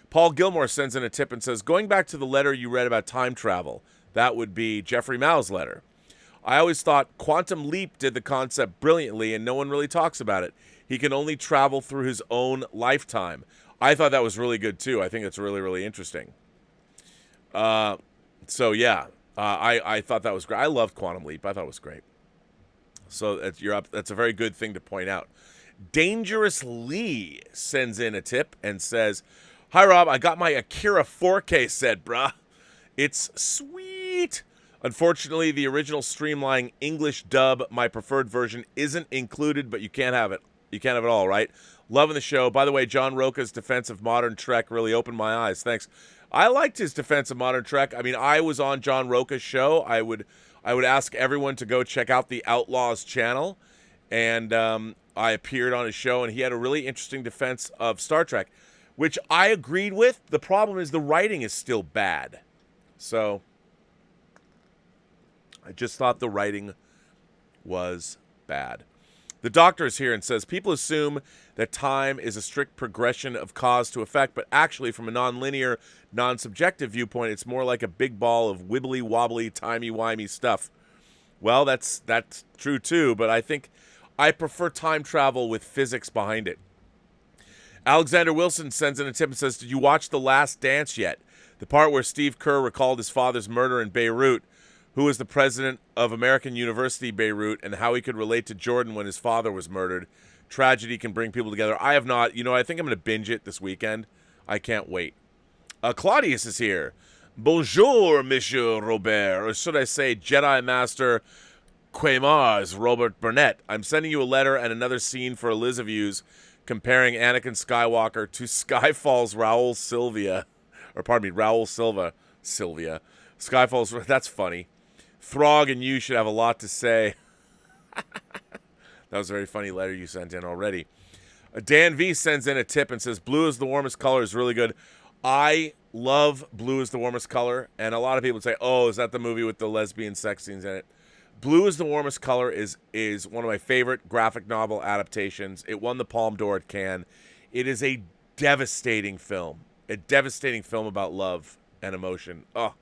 Paul Gilmore sends in a tip and says, going back to the letter you read about time travel, that would be Jeffrey Mao's letter. I always thought Quantum Leap did the concept brilliantly, and no one really talks about it. He can only travel through his own lifetime. I thought that was really good, too. I think it's really, really interesting. So, yeah, I thought that was great. I loved Quantum Leap. I thought it was great. So that's a very good thing to point out. Dangerous Lee sends in a tip and says, hi, Rob. I got my Akira 4K set, bruh. It's sweet. Unfortunately, the original streamlined English dub, my preferred version, isn't included, but you can't have it. You can't have it all, right? Loving the show. By the way, John Roca's defense of modern Trek really opened my eyes. Thanks. I liked his defense of modern Trek. I mean, I was on John Roca's show. I would ask everyone to go check out the Outlaws channel, and I appeared on his show, and he had a really interesting defense of Star Trek, which I agreed with. The problem is the writing is still bad. So I just thought the writing was bad. The Doctor is here and says, people assume that time is a strict progression of cause to effect, but actually from a non-linear, non-subjective viewpoint, it's more like a big ball of wibbly-wobbly, timey-wimey stuff. Well, that's true too, but I think I prefer time travel with physics behind it. Alexander Wilson sends in a tip and says, did you watch The Last Dance yet? The part where Steve Kerr recalled his father's murder in Beirut, who was the president of American University Beirut, and how he could relate to Jordan when his father was murdered. Tragedy can bring people together. I have not. You know, I think I'm going to binge it this weekend. I can't wait. Claudius is here. Bonjour, Monsieur Robert, or should I say Jedi Master Quaimars, Robert Burnett. I'm sending you a letter and another scene for Elizaviews comparing Anakin Skywalker to Skyfall's Raul Silva. Sylvia. Skyfall's, that's funny. Throg and you should have a lot to say. That was a very funny letter you sent in already. Dan V sends in a tip and says, blue is the warmest color is really good. I love Blue is the Warmest Color, and a lot of people say, oh, is that the movie with the lesbian sex scenes in it? Blue is the Warmest Color is one of my favorite graphic novel adaptations. It won the Palme d'Or at Cannes. It is a devastating film about love and emotion. Oh,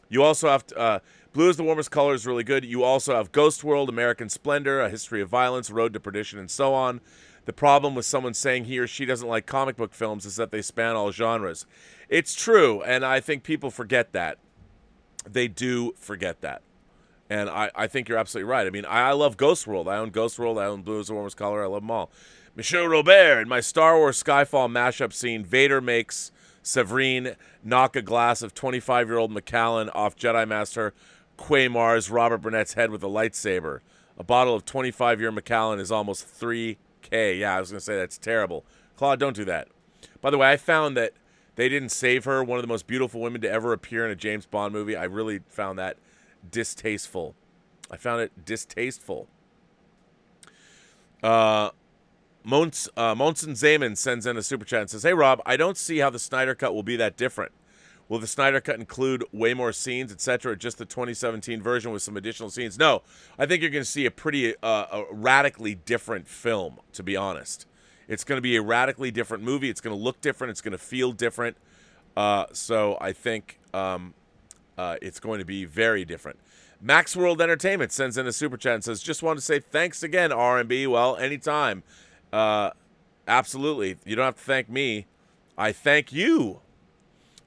you also have to, Blue is the Warmest Color is really good. You also have Ghost World, American Splendor, A History of Violence, Road to Perdition, and so on. The problem with someone saying he or she doesn't like comic book films is that they span all genres. It's true, and I think people forget that. They do forget that. And I think you're absolutely right. I mean, I love Ghost World. I own Ghost World. I own Blue is the Warmest Color. I love them all. Monsieur Robert, in my Star Wars Skyfall mashup scene, Vader makes Severine knock a glass of 25-year-old Macallan off Jedi Master Quaimars Robert Burnett's head with a lightsaber. A bottle of 25-year Macallan is almost $3,000. Yeah, I was going to say that's terrible. Claude, don't do that. By the way, I found that they didn't save her, one of the most beautiful women to ever appear in a James Bond movie. I really found that distasteful. Monson Zayman sends in a super chat and says, hey, Rob, I don't see how the Snyder Cut will be that different. Will the Snyder Cut include way more scenes, etc., or just the 2017 version with some additional scenes? No, I think you're going to see a pretty a radically different film, to be honest. It's going to be a radically different movie. It's going to look different. It's going to feel different. So I think it's going to be very different. Max World Entertainment sends in a super chat and says, just want to say thanks again, R&B. Well, anytime. Absolutely. You don't have to thank me. I thank you.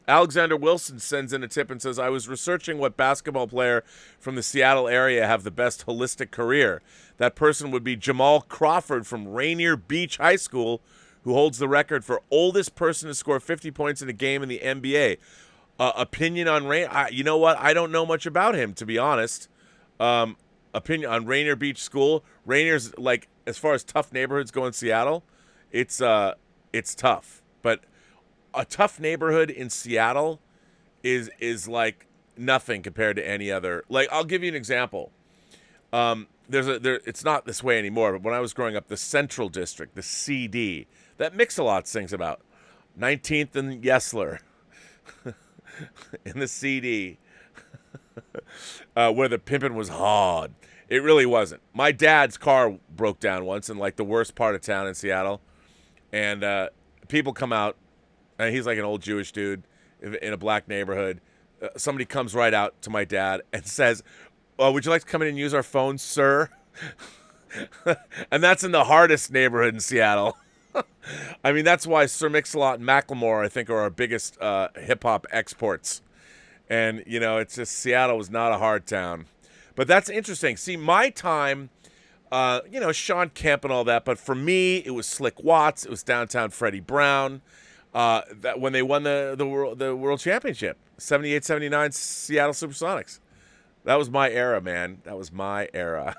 Alexander Wilson sends in a tip and says, I was researching what basketball player from the Seattle area have the best holistic career. That person would be Jamal Crawford from Rainier Beach High School, who holds the record for oldest person to score 50 points in a game in the NBA. Opinion on Rainier? You know what? I don't know much about him, to be honest. Opinion on Rainier Beach School. Rainier's, like, as far as tough neighborhoods go in Seattle, it's tough. But a tough neighborhood in Seattle is like nothing compared to any other. Like, I'll give you an example. It's not this way anymore, but when I was growing up, the Central District, the CD, that Mix-a-Lot sings about, 19th and Yesler. in the CD where the pimping was hard. It really wasn't. My dad's car broke down once in like the worst part of town in Seattle, and people come out, and he's like an old Jewish dude in a black neighborhood. Somebody comes right out to my dad and says, "Oh, would you like to come in and use our phone, sir?" And that's in the hardest neighborhood in Seattle. I mean, that's why Sir Mix-a-Lot and Macklemore, I think, are our biggest hip-hop exports. And, you know, it's just Seattle was not a hard town. But that's interesting. See, my time, you know, Sean Kemp and all that, but for me, it was Slick Watts. It was downtown Freddie Brown. That when they won the world championship, 78-79 Seattle Supersonics. That was my era, man. That was my era.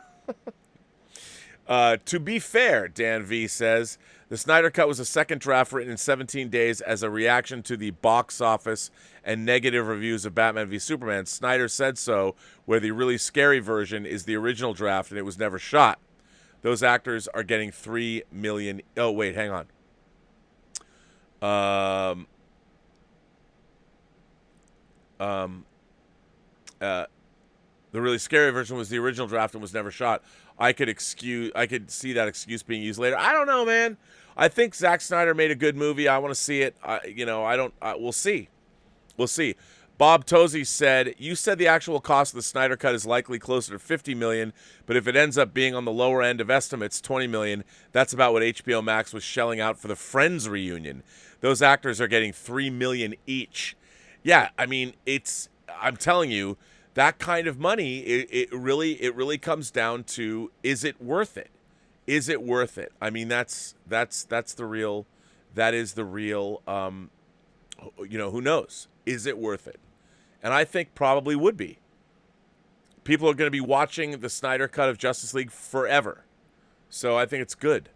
To be fair, Dan V says, the Snyder Cut was a second draft written in 17 days as a reaction to the box office and negative reviews of Batman v Superman. Snyder said so, where the really scary version is the original draft and it was never shot. Those actors are getting $3 million. Oh, wait, hang on. The really scary version was the original draft and was never shot. I could see that excuse being used later. I don't know, man. I think Zack Snyder made a good movie. I want to see it. We'll see. We'll see. Bob Tozy said, you said the actual cost of the Snyder Cut is likely closer to $50 million, but if it ends up being on the lower end of estimates, $20 million, that's about what HBO Max was shelling out for the Friends reunion. Those actors are getting $3 million each. Yeah, I mean, I'm telling you, that kind of money, it really comes down to, is it worth it? Is it worth it? I mean, that is the real, who knows? Is it worth it? And I think probably would be. People are going to be watching the Snyder Cut of Justice League forever. So I think it's good.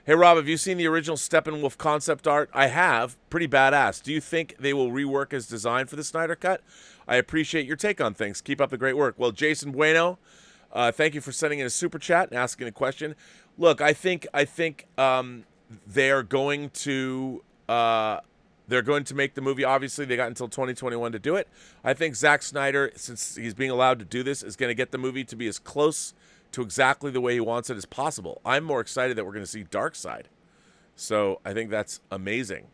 Hey, Rob, have you seen the original Steppenwolf concept art? I have. Pretty badass. Do you think they will rework his design for the Snyder Cut? I appreciate your take on things. Keep up the great work. Well, Jason Bueno, thank you for sending in a super chat and asking a question. Look, I think they're going to make the movie. Obviously, they got until 2021 to do it. I think Zack Snyder, since he's being allowed to do this, is going to get the movie to be as close to exactly the way he wants it as possible. I'm more excited that we're going to see Darkseid. So I think that's amazing.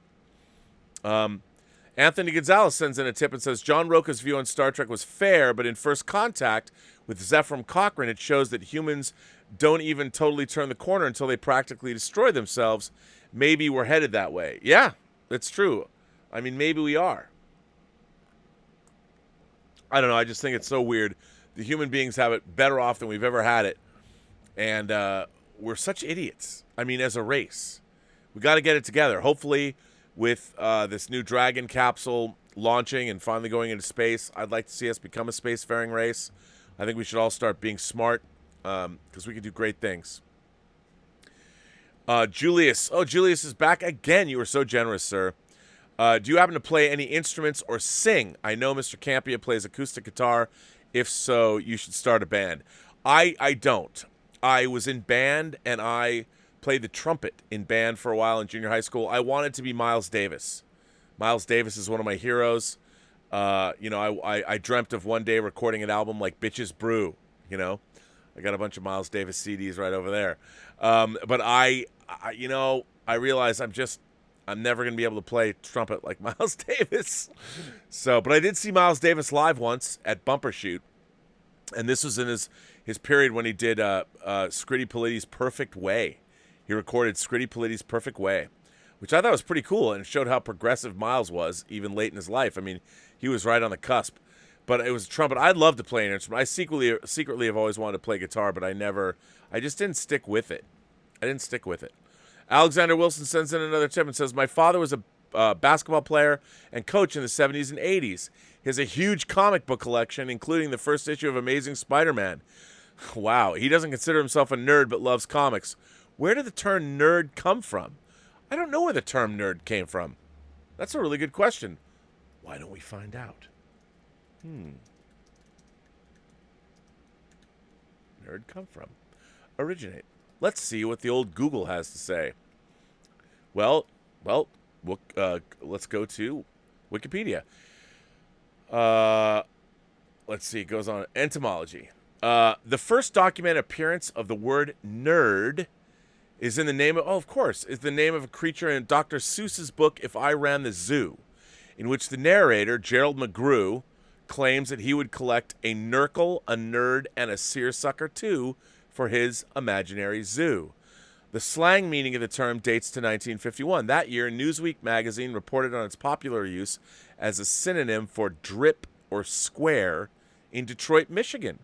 Anthony Gonzalez sends in a tip and says, John Roca's view on Star Trek was fair, but in First Contact with Zephram Cochrane, it shows that humans don't even totally turn the corner until they practically destroy themselves. Maybe we're headed that way. Yeah, that's true. I mean, maybe we are. I don't know. I just think it's so weird. The human beings have it better off than we've ever had it. And we're such idiots. I mean, as a race. We got to get it together. Hopefully, with this new Dragon capsule launching and finally going into space, I'd like to see us become a spacefaring race. I think we should all start being smart because we can do great things. Julius. Oh, Julius is back again. You were so generous, sir. Do you happen to play any instruments or sing? I know Mr. Campia plays acoustic guitar. If so, you should start a band. I don't. I was in band, and I played the trumpet in band for a while in junior high school. I wanted to be Miles Davis. Miles Davis is one of my heroes. I dreamt of one day recording an album like Bitches Brew. You know, I got a bunch of Miles Davis CDs right over there. But I realize I'm never going to be able to play trumpet like Miles Davis. But I did see Miles Davis live once at Bumbershoot. And this was in his period when he did Scritti Politi's Perfect Way. He recorded Scritti Politi's Perfect Way, which I thought was pretty cool, and it showed how progressive Miles was, even late in his life. I mean, he was right on the cusp. But it was a trumpet. I'd love to play an instrument. I secretly have always wanted to play guitar, but I just didn't stick with it. Alexander Wilson sends in another tip and says, my father was a basketball player and coach in the 70s and 80s. He has a huge comic book collection, including the first issue of Amazing Spider-Man. Wow, he doesn't consider himself a nerd but loves comics. Where did the term nerd come from? I don't know where the term nerd came from. That's a really good question. Why don't we find out? Nerd come from? Originate. Let's see what the old Google has to say. Well, let's go to Wikipedia. Let's see. It goes on. Entomology. The first documented appearance of the word nerd is in the name of, of course, is the name of a creature in Dr. Seuss's book, If I Ran the Zoo, in which the narrator, Gerald McGrew, claims that he would collect a nurgle, a nerd, and a seersucker too for his imaginary zoo. The slang meaning of the term dates to 1951. That year, Newsweek magazine reported on its popular use as a synonym for drip or square in Detroit, Michigan.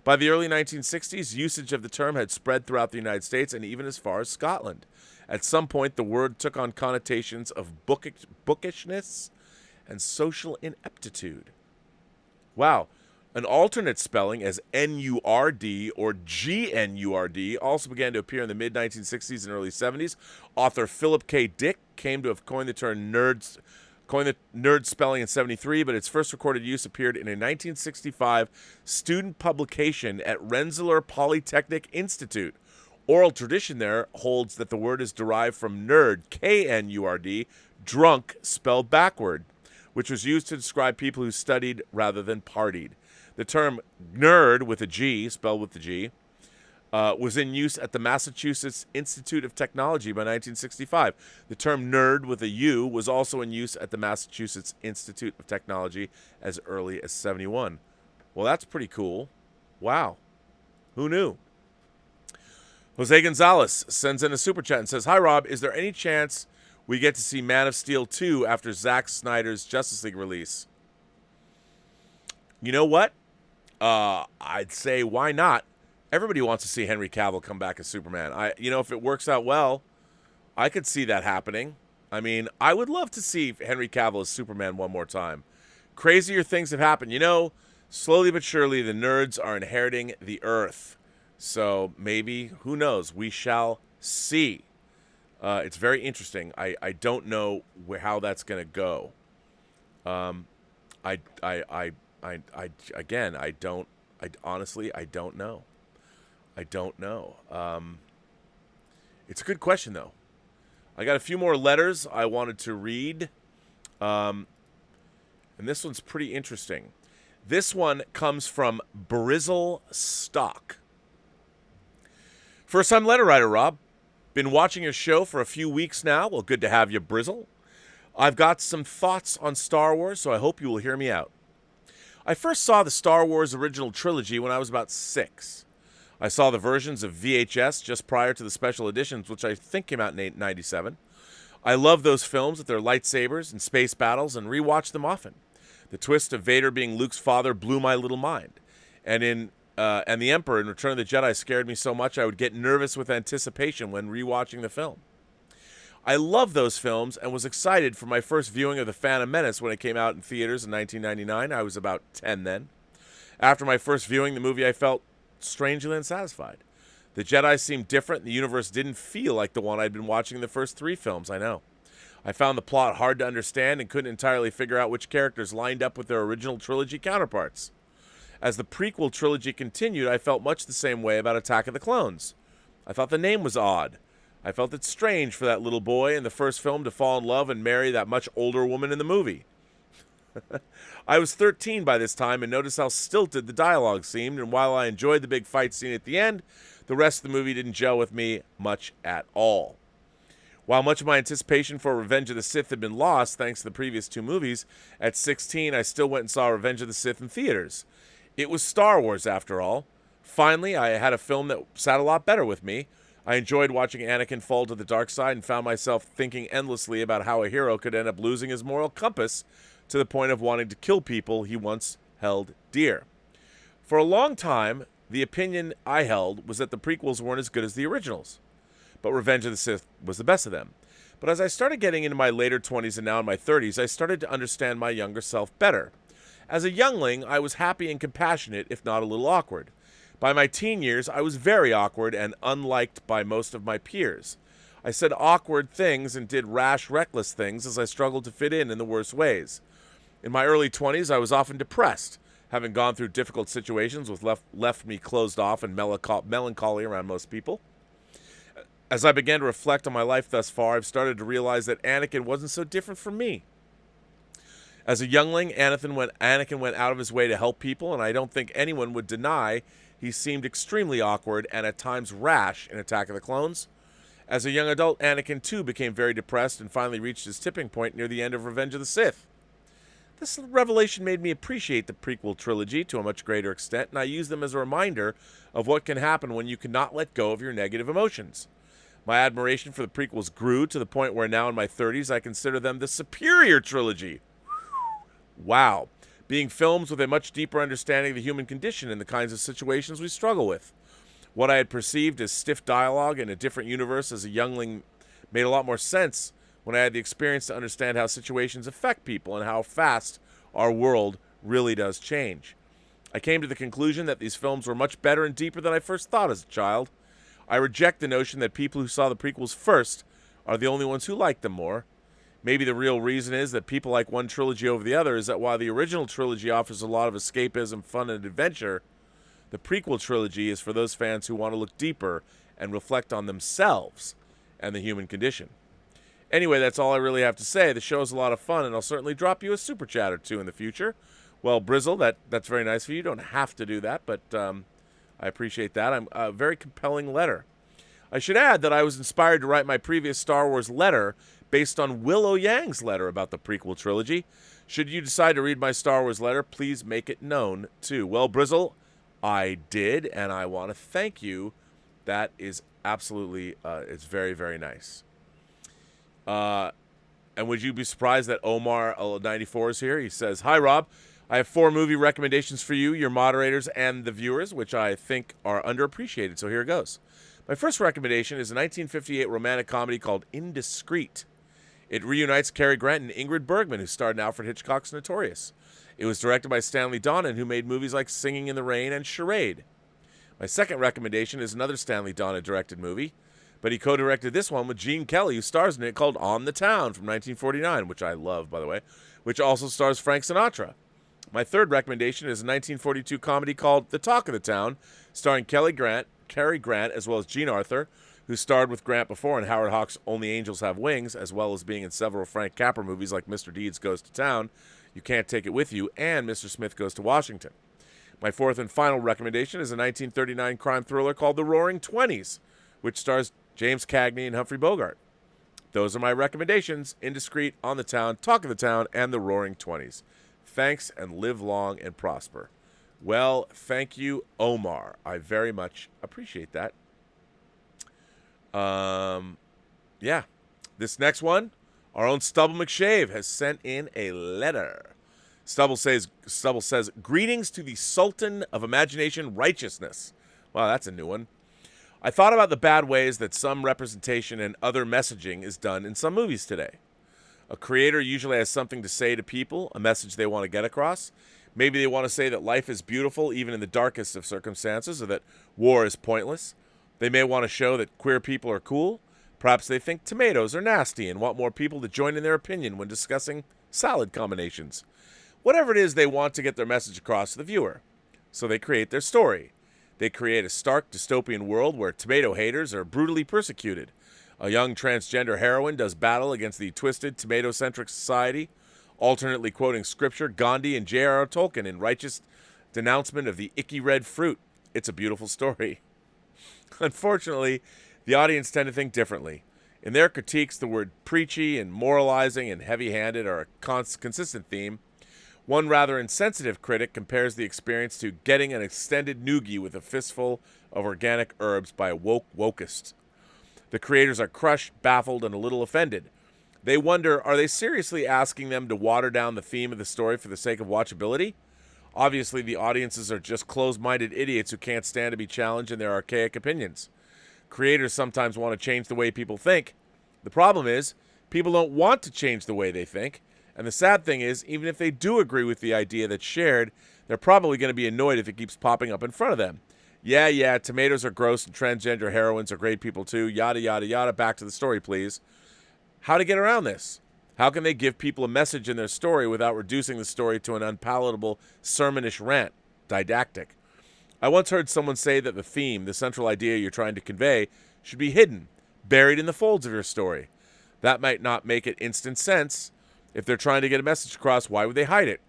By the early 1960s, usage of the term had spread throughout the United States and even as far as Scotland. At some point, the word took on connotations of bookishness and social ineptitude. Wow. An alternate spelling as N-U-R-D or G-N-U-R-D also began to appear in the mid-1960s and early 70s. Author Philip K. Dick came to have coined the term nerd spelling in 73, but its first recorded use appeared in a 1965 student publication at Rensselaer Polytechnic Institute. Oral tradition there holds that the word is derived from nerd, K-N-U-R-D, drunk spelled backward, which was used to describe people who studied rather than partied. The term nerd with a G, spelled with the G, was in use at the Massachusetts Institute of Technology by 1965. The term nerd with a U was also in use at the Massachusetts Institute of Technology as early as 71. Well, that's pretty cool. Wow. Who knew? Jose Gonzalez sends in a super chat and says, "Hi, Rob. Is there any chance we get to see Man of Steel 2 after Zack Snyder's Justice League release?" You know what? I'd say why not? Everybody wants to see Henry Cavill come back as Superman. If it works out well, I could see that happening. I mean, I would love to see Henry Cavill as Superman one more time. Crazier things have happened. Slowly but surely, the nerds are inheriting the Earth. So maybe, who knows? We shall see. It's very interesting. I don't know how that's going to go. Honestly, I don't know. It's a good question, though. I got a few more letters I wanted to read. And this one's pretty interesting. This one comes from Brizzle Stock. First-time letter writer, Rob. Been watching your show for a few weeks now. Well, good to have you, Brizzle. I've got some thoughts on Star Wars, so I hope you will hear me out. I first saw the Star Wars original trilogy when I was about 6. I saw the versions of VHS just prior to the special editions, which I think came out in 97. I love those films with their lightsabers and space battles and rewatch them often. The twist of Vader being Luke's father blew my little mind. And the Emperor in Return of the Jedi scared me so much I would get nervous with anticipation when rewatching the film. I love those films and was excited for my first viewing of The Phantom Menace when it came out in theaters in 1999. I was about 10 then. After my first viewing the movie, I felt strangely unsatisfied. The Jedi seemed different, and the universe didn't feel like the one I'd been watching in the first 3 films, I know. I found the plot hard to understand and couldn't entirely figure out which characters lined up with their original trilogy counterparts. As the prequel trilogy continued, I felt much the same way about Attack of the Clones. I thought the name was odd. I felt it strange for that little boy in the first film to fall in love and marry that much older woman in the movie. I was 13 by this time and noticed how stilted the dialogue seemed, and while I enjoyed the big fight scene at the end, the rest of the movie didn't gel with me much at all. While much of my anticipation for Revenge of the Sith had been lost thanks to the previous 2 movies, at 16 I still went and saw Revenge of the Sith in theaters. It was Star Wars, after all. Finally, I had a film that sat a lot better with me. I enjoyed watching Anakin fall to the dark side and found myself thinking endlessly about how a hero could end up losing his moral compass to the point of wanting to kill people he once held dear. For a long time, the opinion I held was that the prequels weren't as good as the originals, but Revenge of the Sith was the best of them. But as I started getting into my later 20s and now in my 30s, I started to understand my younger self better. As a youngling, I was happy and compassionate, if not a little awkward. By my teen years, I was very awkward and unliked by most of my peers. I said awkward things and did rash, reckless things as I struggled to fit in the worst ways. In my early 20s, I was often depressed, having gone through difficult situations which left me closed off and melancholy around most people. As I began to reflect on my life thus far, I've started to realize that Anakin wasn't so different from me. As a youngling, Anakin went out of his way to help people, and I don't think anyone would deny he seemed extremely awkward and at times rash in Attack of the Clones. As a young adult, Anakin too became very depressed and finally reached his tipping point near the end of Revenge of the Sith. This revelation made me appreciate the prequel trilogy to a much greater extent, and I use them as a reminder of what can happen when you cannot let go of your negative emotions. My admiration for the prequels grew to the point where now in my 30s I consider them the superior trilogy. Wow. Being films with a much deeper understanding of the human condition and the kinds of situations we struggle with. What I had perceived as stiff dialogue in a different universe as a youngling made a lot more sense when I had the experience to understand how situations affect people and how fast our world really does change. I came to the conclusion that these films were much better and deeper than I first thought as a child. I reject the notion that people who saw the prequels first are the only ones who like them more. Maybe the real reason is that people like one trilogy over the other is that while the original trilogy offers a lot of escapism, fun, and adventure, the prequel trilogy is for those fans who want to look deeper and reflect on themselves and the human condition. Anyway, that's all I really have to say. The show is a lot of fun, and I'll certainly drop you a super chat or two in the future. Well, Brizzle, that's very nice of you. You don't have to do that, but I appreciate that. I'm a very compelling letter. I should add that I was inspired to write my previous Star Wars letter based on Willow Yang's letter about the prequel trilogy. Should you decide to read my Star Wars letter, please make it known, too. Well, Brizzle, I did, and I want to thank you. That is absolutely, it's very, very nice. And would you be surprised that Omar94 is here? He says, "Hi, Rob. I have 4 movie recommendations for you, your moderators, and the viewers, which I think are underappreciated, so here it goes. My first recommendation is a 1958 romantic comedy called Indiscreet. It reunites Cary Grant and Ingrid Bergman, who starred in Alfred Hitchcock's Notorious. It was directed by Stanley Donen, who made movies like Singing in the Rain and Charade. My second recommendation is another Stanley Donen-directed movie, but he co-directed this one with Gene Kelly, who stars in it, called On the Town from 1949, which I love, by the way, which also stars Frank Sinatra. My third recommendation is a 1942 comedy called The Talk of the Town, starring Cary Grant, as well as Jean Arthur, who starred with Grant before in Howard Hawks' Only Angels Have Wings, as well as being in several Frank Capra movies like Mr. Deeds Goes to Town, You Can't Take It With You, and Mr. Smith Goes to Washington. My fourth and final recommendation is a 1939 crime thriller called The Roaring Twenties, which stars James Cagney and Humphrey Bogart. Those are my recommendations: Indiscreet, On the Town, Talk of the Town, and The Roaring Twenties. Thanks, and live long and prosper." Well, thank you, Omar. I very much appreciate that. Yeah. This next one, our own Stubble McShave has sent in a letter. Stubble says, "Greetings to the Sultan of Imagination Righteousness." Wow, that's a new one. "I thought about the bad ways that some representation and other messaging is done in some movies today. A creator usually has something to say to people, a message they want to get across. Maybe they want to say that life is beautiful even in the darkest of circumstances, or that war is pointless. They may want to show that queer people are cool. Perhaps they think tomatoes are nasty and want more people to join in their opinion when discussing salad combinations. Whatever it is, they want to get their message across to the viewer. So they create their story. They create a stark dystopian world where tomato haters are brutally persecuted. A young transgender heroine does battle against the twisted, tomato-centric society, alternately quoting scripture, Gandhi, and J.R.R. Tolkien in righteous denouncement of the icky red fruit. It's a beautiful story. Unfortunately, the audience tend to think differently. In their critiques, the word preachy and moralizing and heavy-handed are a consistent theme. One rather insensitive critic compares the experience to getting an extended noogie with a fistful of organic herbs by a wokist. The creators are crushed, baffled, and a little offended. They wonder, are they seriously asking them to water down the theme of the story for the sake of watchability? Obviously, the audiences are just closed-minded idiots who can't stand to be challenged in their archaic opinions. Creators sometimes want to change the way people think. The problem is, people don't want to change the way they think. And the sad thing is, even if they do agree with the idea that's shared, they're probably going to be annoyed if it keeps popping up in front of them. Yeah, tomatoes are gross and transgender heroines are great people too, yada, yada, yada. Back to the story, please. How to get around this? How can they give people a message in their story without reducing the story to an unpalatable, sermonish rant? Didactic. I once heard someone say that the theme, the central idea you're trying to convey, should be hidden, buried in the folds of your story. That might not make it instant sense, If they're trying to get a message across, why would they hide it?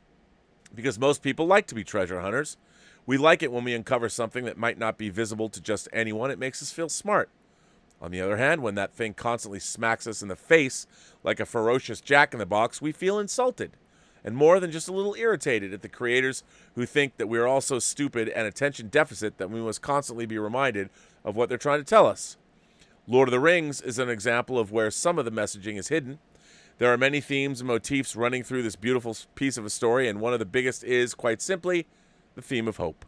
Because most people like to be treasure hunters. We like it when we uncover something that might not be visible to just anyone. It makes us feel smart. On the other hand, when that thing constantly smacks us in the face like a ferocious jack-in-the-box, we feel insulted, and more than just a little irritated at the creators who think that we're all so stupid and attention deficit that we must constantly be reminded of what they're trying to tell us. Lord of the Rings is an example of where some of the messaging is hidden. There are many themes and motifs running through this beautiful piece of a story, and one of the biggest is, quite simply, the theme of hope.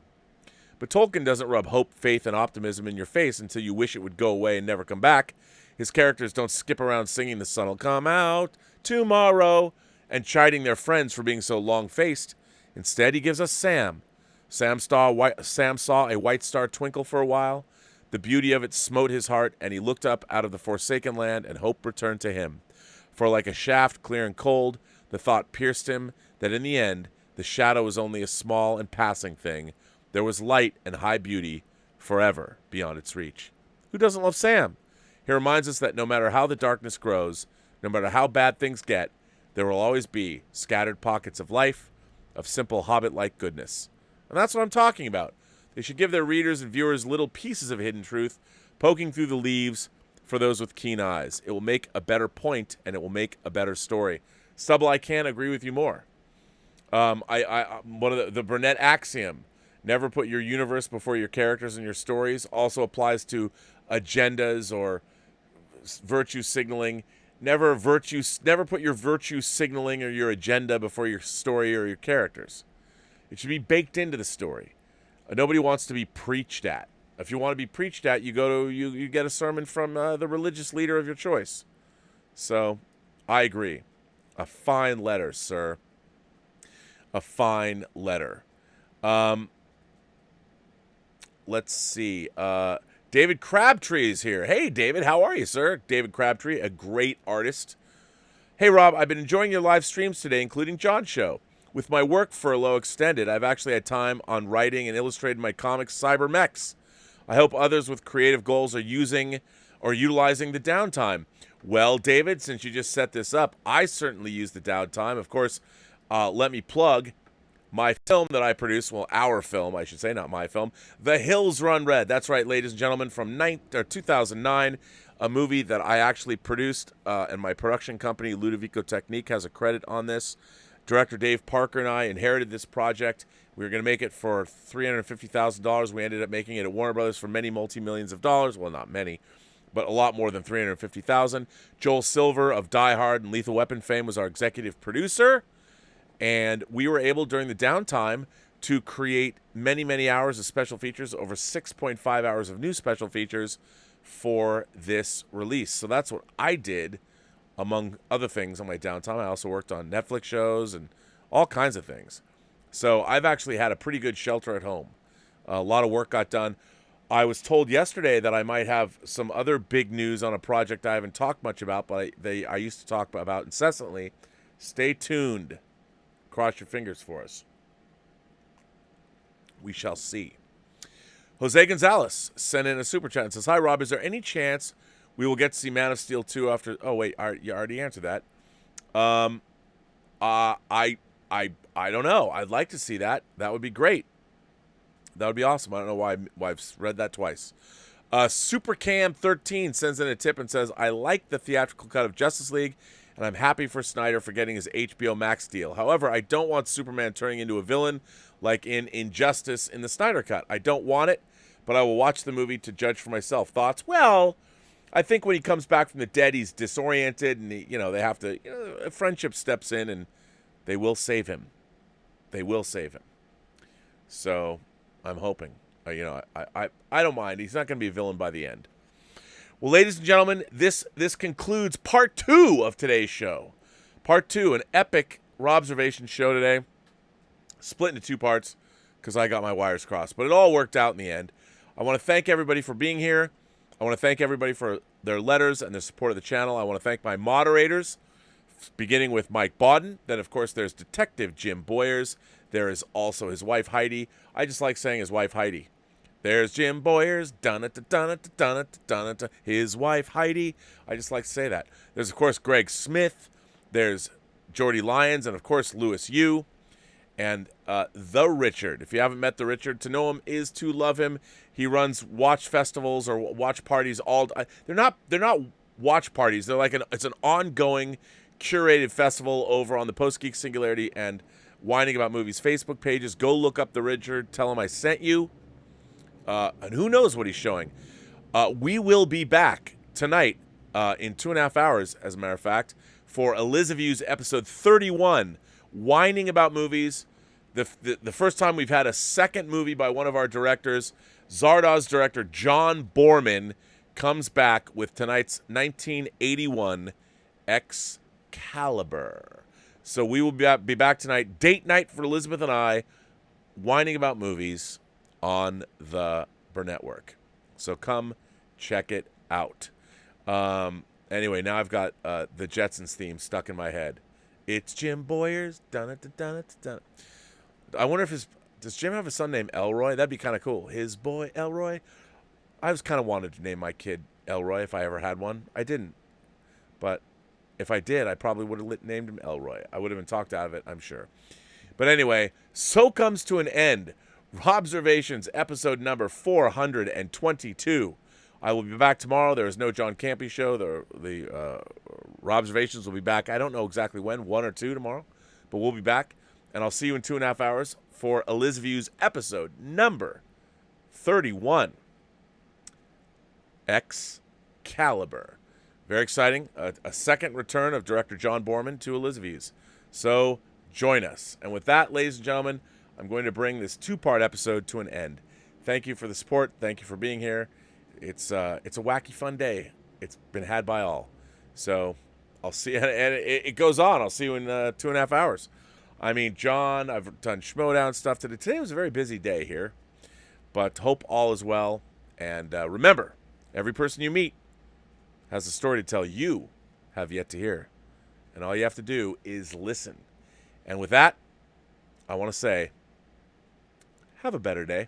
But Tolkien doesn't rub hope, faith, and optimism in your face until you wish it would go away and never come back. His characters don't skip around singing "The sun will come out tomorrow" and chiding their friends for being so long-faced. Instead, he gives us Sam. Sam saw a white star twinkle for a while. The beauty of it smote his heart, and he looked up out of the forsaken land, and hope returned to him. For like a shaft, clear and cold, the thought pierced him that in the end, the shadow was only a small and passing thing. There was light and high beauty forever beyond its reach. Who doesn't love Sam? He reminds us that no matter how the darkness grows, no matter how bad things get, there will always be scattered pockets of life, of simple hobbit-like goodness. And that's what I'm talking about. They should give their readers and viewers little pieces of hidden truth, poking through the leaves for those with keen eyes. It will make a better point, and it will make a better story. Stubble, I can't agree with you more. One of the Burnett axiom, never put your universe before your characters and your stories, also applies to agendas or virtue signaling. Never put your virtue signaling or your agenda before your story or your characters. It should be baked into the story. Nobody wants to be preached at. If you want to be preached at, you get a sermon from the religious leader of your choice. So, I agree. A fine letter, sir. A fine letter. Let's see. David Crabtree is here. Hey, David, how are you, sir? David Crabtree, a great artist. Hey, Rob, I've been enjoying your live streams today, including John's show. With my work furlough extended, I've actually had time on writing and illustrating my comic Cyber Mechs. I hope others with creative goals are using or utilizing the downtime. Well, David, since you just set this up, I certainly use the downtime. Of course, let me plug my film that I produced, well, our film, I should say, not my film, The Hills Run Red. That's right, ladies and gentlemen, from 2009, a movie that I actually produced, and my production company, Ludovico Technique, has a credit on this. Director Dave Parker and I inherited this project. We were going to make it for $350,000. We ended up making it at Warner Brothers for many multi-millions of dollars. Well, not many, but a lot more than $350,000. Joel Silver of Die Hard and Lethal Weapon fame was our executive producer. And we were able, during the downtime, to create many, many hours of special features, over 6.5 hours of new special features for this release. So that's what I did, among other things, on my downtime. I also worked on Netflix shows and all kinds of things. So I've actually had a pretty good shelter at home. A lot of work got done. I was told yesterday that I might have some other big news on a project I haven't talked much about, but I used to talk about incessantly. Stay tuned. Cross your fingers for us. We shall see. Jose Gonzalez sent in a super chat and says, "Hi, Rob. Is there any chance we will get to see Man of Steel 2 after..." Oh, wait. You already answered that. I don't know. I'd like to see that. That would be great. That would be awesome. I don't know why I've read that twice. SuperCam13 sends in a tip and says, "I like the theatrical cut of Justice League, and I'm happy for Snyder for getting his HBO Max deal. However, I don't want Superman turning into a villain like in Injustice in the Snyder cut. I don't want it, but I will watch the movie to judge for myself." Thoughts? Well, I think when he comes back from the dead, he's disoriented, and they have to. A friendship steps in, and they will save him. They will save him. So, I'm hoping. I don't mind. He's not going to be a villain by the end. Well, ladies and gentlemen, this concludes part 2 of today's show. Part 2, an epic Robservations show today, split into 2 parts because I got my wires crossed. But it all worked out in the end. I want to thank everybody for being here. I want to thank everybody for their letters and their support of the channel. I want to thank my moderators, beginning with Mike Bodden. Then, of course, there's Detective Jim Boyers. There is also his wife, Heidi. I just like saying his wife, Heidi. There's Jim Boyers, his wife, Heidi. I just like to say that. There's, of course, Greg Smith. There's Jordy Lyons, and of course Louis Yu, and the Richard. If you haven't met the Richard, to know him is to love him. He runs watch festivals or watch parties all. They're not watch parties. They're like it's an ongoing, curated festival over on the Post-Geek Singularity and Whining About Movies Facebook pages. Go look up the Richard. Tell him I sent you. And who knows what he's showing. We will be back tonight in 2.5 hours, as a matter of fact, for Elizabeth's episode 31, Whining About Movies. The first time we've had a second movie by one of our directors. Zardoz director John Boorman comes back with tonight's 1981 Excalibur. So we will be back tonight, date night for Elizabeth and I, whining about movies on the Burnettwork. So come check it out. Anyway, now I've got the Jetsons theme stuck in my head. It's Jim Boyer's. Dun-it-dun-it-dun-it-dun. I wonder if does Jim have a son named Elroy? That'd be kind of cool. His boy Elroy. I was kind of wanted to name my kid Elroy if I ever had one. I didn't, but if I did, I probably would have named him Elroy. I would have been talked out of it, I'm sure. But anyway, so comes to an end Robservations episode number 422. I will be back tomorrow. There is no John Campy show. The Robservations will be back. I don't know exactly when, 1 or 2 tomorrow, but we'll be back. And I'll see you in 2.5 hours for Elizabeth's episode number 31, Excalibur. Very exciting. A second return of director John Boorman to Elizabeth's. So join us. And with that, ladies and gentlemen, I'm going to bring this 2-part episode to an end. Thank you for the support. Thank you for being here. It's a wacky, fun day. It's been had by all. So I'll see you. And it goes on. I'll see you in 2.5 hours. I mean, John, I've done Schmodown stuff today. Today was a very busy day here. But hope all is well. And remember, every person you meet has a story to tell you have yet to hear. And all you have to do is listen. And with that, I want to say, have a better day.